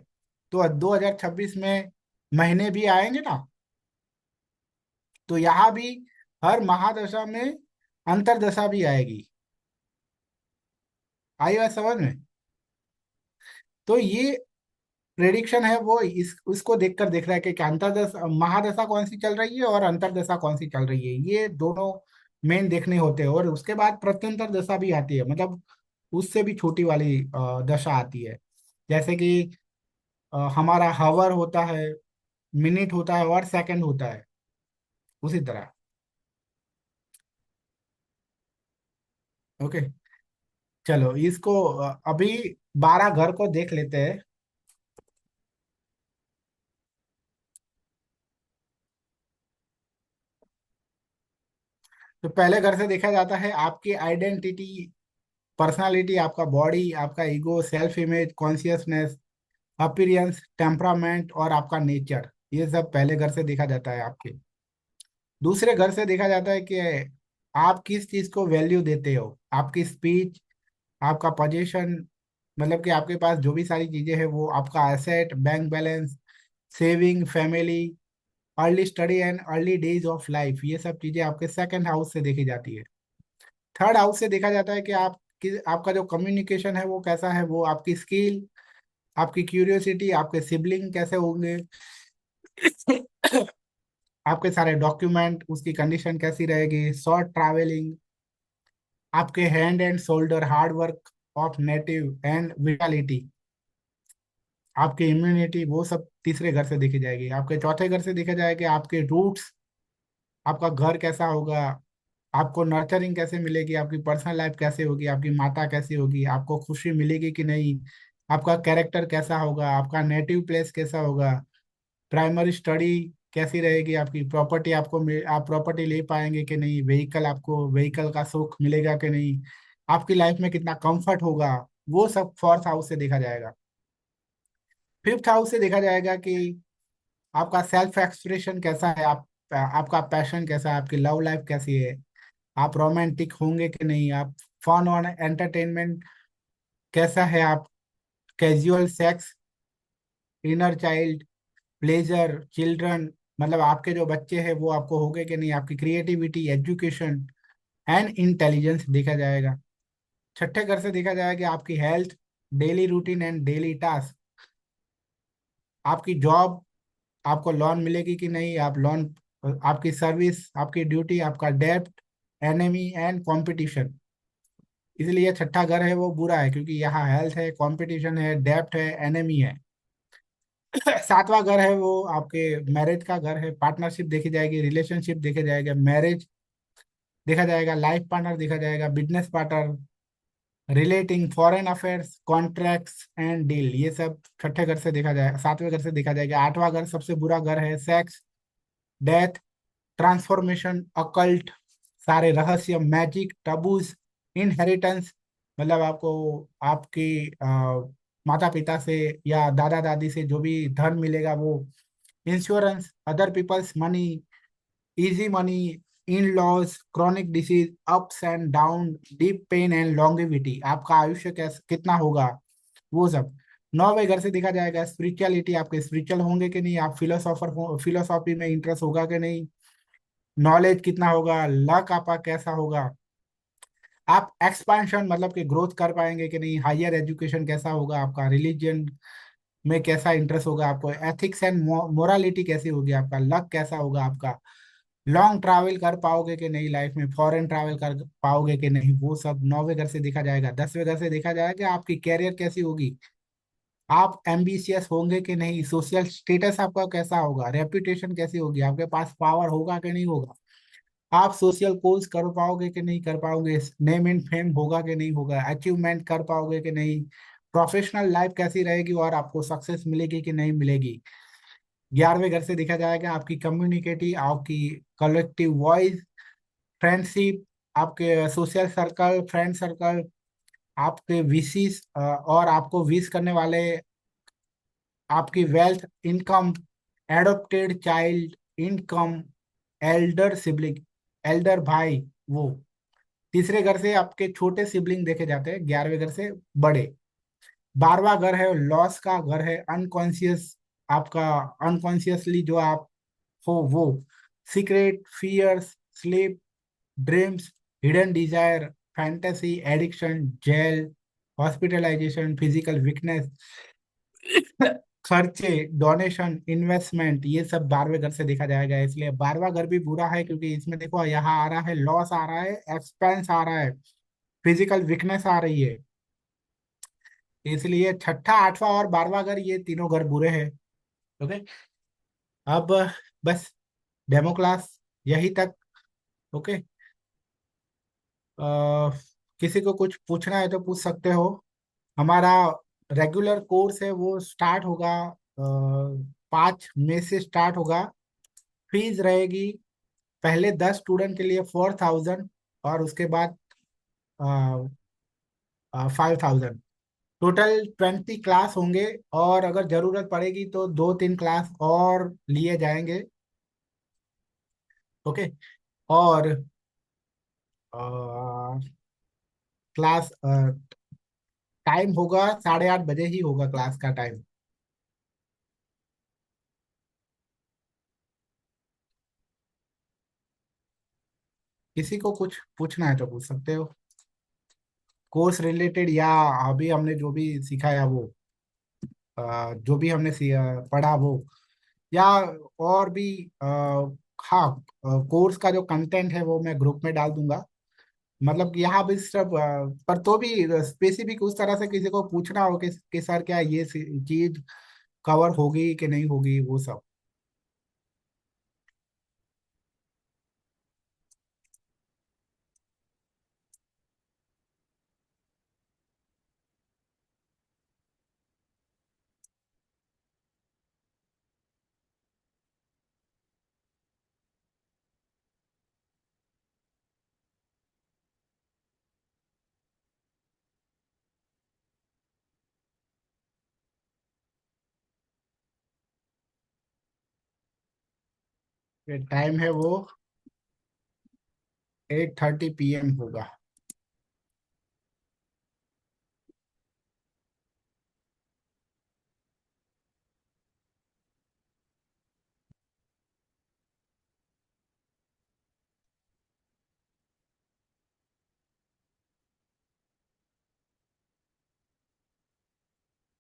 तो 2026 में महीने भी आएंगे ना, तो यहाँ भी हर महादशा में अंतरदशा भी आएगी। आई बात समझ में? तो ये प्रेडिक्शन है वो इस उसको देखकर देख रहा है कि अंतरदशा महादशा कौन सी चल रही है और अंतरदशा कौन सी चल रही है, ये दोनों मेन देखने होते हैं। और उसके बाद प्रत्यंतर दशा भी आती है, मतलब उससे भी छोटी वाली दशा आती है। जैसे कि हमारा हावर होता है, मिनट होता है और सेकंड होता है, उसी तरह। ओके, चलो इसको अभी 12 घर को देख लेते हैं। तो पहले घर से देखा जाता है आपकी आइडेंटिटी, पर्सनालिटी, आपका बॉडी, आपका ego, self image, consciousness, appearance, temperament और आपका नेचर। ये सब पहले घर से देखा जाता है आपके। दूसरे घर से देखा जाता है कि आप किस चीज को वैल्यू देते हो, आपकी स्पीच, आपका पोजीशन, मतलब कि आपके पास जो भी सारी चीजें हैं वो, आपका asset, bank balance, saving, family, early study and early days of life, ये सब चीजें आपके सेकंड हाउस से देखी जाती है। थर्ड हाउस से देखा जाता है कि आपका जो कम्युनिकेशन है वो कैसा है, वो आपकी स्किल, आपकी क्यूरियोसिटी, आपके सिबलिंग कैसे होंगे, आपके सारे डॉक्यूमेंट, उसकी कंडीशन कैसी रहेगी, शॉर्ट ट्रैवलिंग, आपके hand and shoulder, hard work of नेटिव एंड विटालिटी, आपकी इम्यूनिटी, वो सब तीसरे घर से देखी जाएगी। आपके चौथे घर से देखा जाएगा आपके रूट्स, आपका घर कैसा होगा, आपको नर्चरिंग कैसे मिलेगी, आपकी पर्सनल लाइफ कैसे होगी, आपकी माता कैसी होगी, आपको खुशी मिलेगी कि नहीं, आपका कैरेक्टर कैसा होगा, आपका नेटिव प्लेस कैसा होगा, प्राइमरी स्टडी कैसी रहेगी, आपकी प्रॉपर्टी, आप प्रॉपर्टी ले पाएंगे कि नहीं, व्हीकल, आपको व्हीकल का सुख मिलेगा कि नहीं, आपकी लाइफ में कितना कंफर्ट होगा, वो सब फोर्थ हाउस से देखा जाएगा। फिफ्थ हाउस से देखा जाएगा कि आपका सेल्फ एक्सप्रेशन कैसा है, आपका पैशन कैसा है, आपकी लव लाइफ कैसी है, आप रोमांटिक होंगे कि नहीं, आप फन और एंटरटेनमेंट कैसा है, आप casual sex, inner child, pleasure, children, मतलब आपके जो बच्चे हैं वो आपको होंगे कि नहीं, आपकी क्रिएटिविटी, एजुकेशन एंड इंटेलिजेंस देखा जाएगा। छठे घर से देखा जाएगा आपकी health, daily routine and daily task, आपकी जॉब, आपको लोन मिलेगी कि नहीं, आप लोन, आपकी सर्विस, आपकी ड्यूटी, आपका डेब्ट, एनिमी एंड कंपटीशन। इसलिए छठा घर है वो बुरा है, क्योंकि यहाँ हेल्थ है, कंपटीशन है, डेब्ट है, एनिमी है। सातवां घर है वो आपके मैरिज का घर है, पार्टनरशिप देखी जाएगी, रिलेशनशिप देखे जाएगा, मैरिज देखा जाएगा, लाइफ पार्टनर देखा जाएगा, business partner, relating, foreign affairs, contracts and deal, ये सब छठे घर से देखा जाएगा, सातवें घर से देखा जाएगा। आठवां घर सबसे बुरा घर है, सेक्स, डेथ, ट्रांसफॉर्मेशन, अकल्ट, सारे रहस्य, मैजिक, टबूज, इनहेरिटेंस, मतलब आपको आपके माता पिता से या दादा दादी से जो भी धन मिलेगा वो, insurance, other peoples money, easy money, in laws, chronic disease, ups and down, deep pain and longevity, आपका आयुष्य कैसे कितना होगा, वो सब। नौवें घर से देखा जाएगा स्पिरिचुअलिटी, आपके स्पिरिचुअल होंगे कि नहीं, आप फिलोसोफर, फिलोसॉफी में इंटरेस्ट होगा कि नहीं, नॉलेज कितना होगा, लक आपका कैसा होगा, आप एक्सपांशन मतलब कि ग्रोथ कर पाएंगे कि नहीं, हायर एजुकेशन कैसा होगा आपका, रिलीजन में कैसा इंटरेस्ट होगा आपको, एथिक्स एंड मोरालिटी कैसी होगी, आपका लक कैसा होगा आपका, लॉन्ग ट्रैवल कर पाओगे कि नहीं, लाइफ में फॉरेन ट्रैवल कर पाओगे कि नहीं, वो सब नौवे घर से देखा जाएगा। 10वें घर से देखा जाएगा आपकी कैरियर कैसी होगी, आप एम्बिशियस होंगे कि नहीं, सोशल स्टेटस आपका कैसा होगा, रेपुटेशन कैसी होगी, आपके पास पावर होगा कि नहीं होगा, आप सोशल कोर्स कर पाओगे कि नहीं कर पाओगे, नेम एंड फेम होगा कि नहीं होगा, अचीवमेंट कर पाओगे कि नहीं, प्रोफेशनल लाइफ कैसी रहेगी और आपको सक्सेस मिलेगी कि नहीं मिलेगी। 11वें घर से देखा जाएगा आपकी कम्युनिकेटिव, आपकी कलेक्टिव वॉइस, फ्रेंडशिप, आपके सोशल सर्कल, फ्रेंड सर्कल, आपके विशेष और आपको विश करने वाले, आपकी wealth, income, adopted child, income, Elder sibling, Elder भाई वो। तीसरे घर से आपके छोटे सिबलिंग देखे जाते हैं, 11वें घर से बड़े। 12वां घर है लॉस का घर है, अनकॉन्शियस, आपका अनकॉन्शियसली जो आप हो वो, secret fears, sleep, dreams, hidden desire, fantasy, addiction, jail, hospitalisation, physical weakness, खर्चे, डोनेशन, इन्वेस्टमेंट, ये सब 12वें घर से देखा जाएगा। इसलिए 12वां घर भी बुरा है, क्योंकि इसमें देखो यहाँ आ रहा है लॉस, आ रहा है एक्सपेंस, आ रहा है फिजिकल वीकनेस आ रही है। इसलिए छठा, आठवां और 12वां घर, ये तीनों घर बुरे हैं। ओके। अब बस डेमो क्लास यही तक। ओके। अ, किसी को कुछ पूछना है तो पूछ सकते हो। हमारा रेगुलर कोर्स है वो स्टार्ट होगा 5 मई से स्टार्ट होगा। फीस रहेगी पहले 10 स्टूडेंट के लिए 4000, और उसके बाद 5000। टोटल 20 क्लास होंगे, और अगर जरूरत पड़ेगी तो 2-3 क्लास और लिए जाएंगे। ओके। और क्लास टाइम होगा 8:30 बजे ही होगा क्लास का टाइम। किसी को कुछ पूछना है तो पूछ सकते हो, कोर्स रिलेटेड, या अभी हमने जो भी सिखाया वो, जो भी हमने पढ़ा वो, या और भी। अ, हाँ, कोर्स का जो कंटेंट है वो मैं ग्रुप में डाल दूंगा। मतलब कि यहाँ भी सब पर तो भी स्पेसिफिक उस तरह से किसी को पूछना हो कि सर क्या ये चीज कवर होगी कि नहीं होगी, वो सब। टाइम है वो 8:30 PM होगा।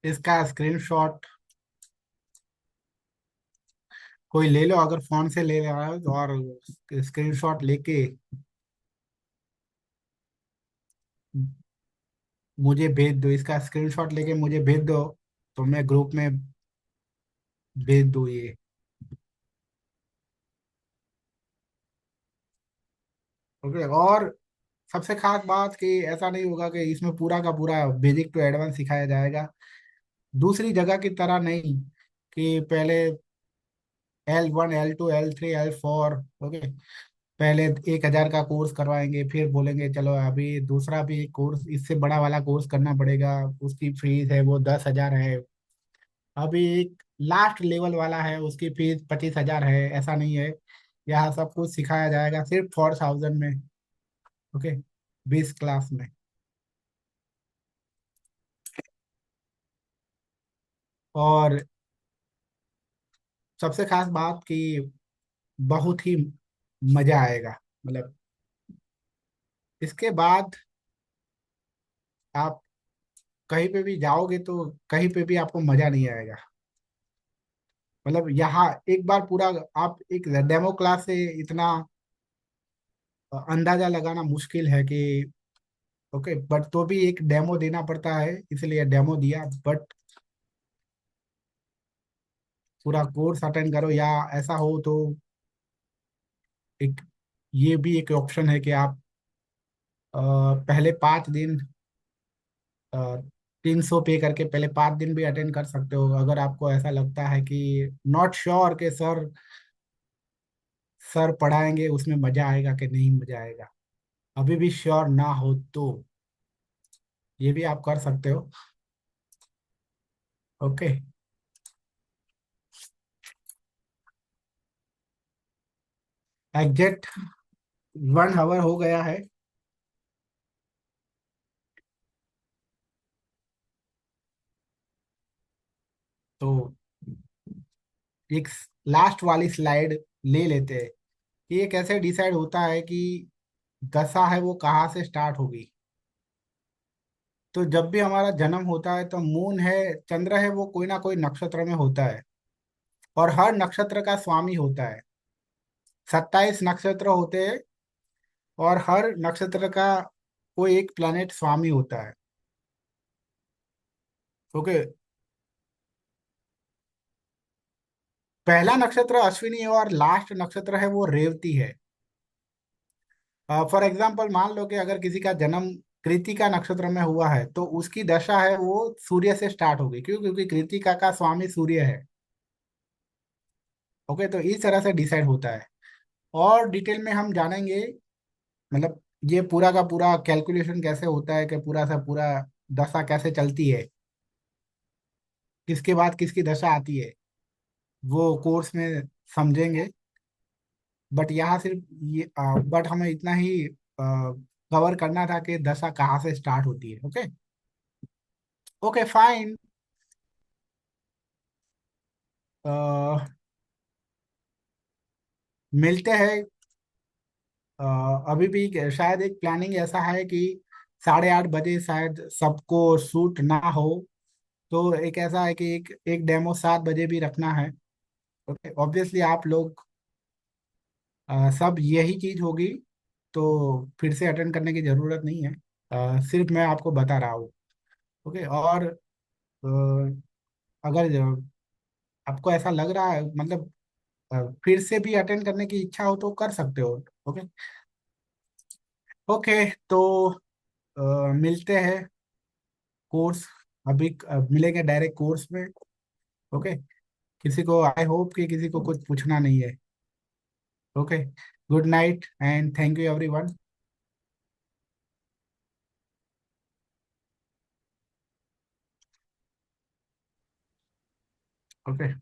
इसका स्क्रीनशॉट कोई ले लो, अगर फोन से ले रहा है तो, और स्क्रीनशॉट लेके मुझे भेज दो, इसका स्क्रीनशॉट लेके मुझे भेज दो, तो मैं ग्रुप में भेज दो ये। ओके। और सबसे खास बात कि ऐसा नहीं होगा कि इसमें पूरा का पूरा बेसिक टू एडवांस सिखाया जाएगा, दूसरी जगह की तरह नहीं कि पहले L1, L2, L3, L4। Okay. पहले 1000 का कोर्स करवाएंगे, फिर बोलेंगे चलो अभी दूसरा भी कोर्स, इससे बड़ा वाला कोर्स करना पड़ेगा, उसकी फीस है वो 10,000 है। अभी एक लास्ट लेवल वाला है, उसकी फीस 25,000 है, ऐसा नहीं है। यहाँ सब कुछ सिखाया जाएगा सिर्फ 4000 में। ओके। 20 क्लास में। और सबसे खास बात कि बहुत ही मजा आएगा। मतलब इसके बाद आप कहीं पे भी जाओगे तो कहीं पे भी आपको मजा नहीं आएगा। मतलब यहाँ एक बार पूरा, आप एक डेमो क्लास से इतना अंदाजा लगाना मुश्किल है कि, ओके, बट तो भी एक डेमो देना पड़ता है, इसलिए डेमो दिया। बट पूरा कोर्स अटेंड करो, या ऐसा हो तो ये भी एक ऑप्शन है कि आप पहले 5 दिन 300 पे करके पहले 5 दिन भी अटेंड कर सकते हो, अगर आपको ऐसा लगता है कि नॉट श्योर कि सर सर पढ़ाएंगे उसमें मजा आएगा कि नहीं मजा आएगा, अभी भी श्योर ना हो तो ये भी आप कर सकते हो। ओके। एग्जैक्ट 1 आवर हो गया है। तो एक लास्ट वाली स्लाइड ले लेते हैं कि ये कैसे डिसाइड होता है कि दशा है वो कहाँ से स्टार्ट होगी। तो जब भी हमारा जन्म होता है तो मून है, चंद्र है, वो कोई ना कोई नक्षत्र में होता है, और हर नक्षत्र का स्वामी होता है। 27 नक्षत्र होते हैं, और हर नक्षत्र का कोई एक प्लैनेट स्वामी होता है। ओके। पहला नक्षत्र अश्विनी है और लास्ट नक्षत्र है वो रेवती है। फॉर एग्जाम्पल मान लो कि अगर किसी का जन्म कृतिका नक्षत्र में हुआ है तो उसकी दशा है वो सूर्य से स्टार्ट होगी, क्यों? क्योंकि कृतिका का स्वामी सूर्य है। ओके, तो इस तरह से डिसाइड होता है। और डिटेल में हम जानेंगे, मतलब ये पूरा का पूरा कैलकुलेशन कैसे होता है, कि पूरा सा पूरा दशा कैसे चलती है, किसके बाद किसकी दशा आती है, वो कोर्स में समझेंगे। बट यहाँ सिर्फ ये बट हमें इतना ही कवर करना था कि दशा कहाँ से स्टार्ट होती है। ओके। Okay fine. मिलते हैं। अभी भी शायद एक प्लानिंग ऐसा है कि 8:30 बजे शायद सबको शूट ना हो, तो एक ऐसा है कि एक एक डेमो 7 बजे भी रखना है। ओके, ऑब्वियसली आप लोग सब यही चीज होगी, तो फिर से अटेंड करने की जरूरत नहीं है। सिर्फ मैं आपको बता रहा हूँ। ओके। और अगर आपको ऐसा लग रहा है, मतलब फिर से भी अटेंड करने की इच्छा हो तो कर सकते हो। ओके। ओके। तो मिलते हैं कोर्स, अभी मिलेंगे डायरेक्ट कोर्स में। ओके। किसी को आई होप कि किसी को कुछ पूछना नहीं है। Okay. Good night and thank you everyone. Okay.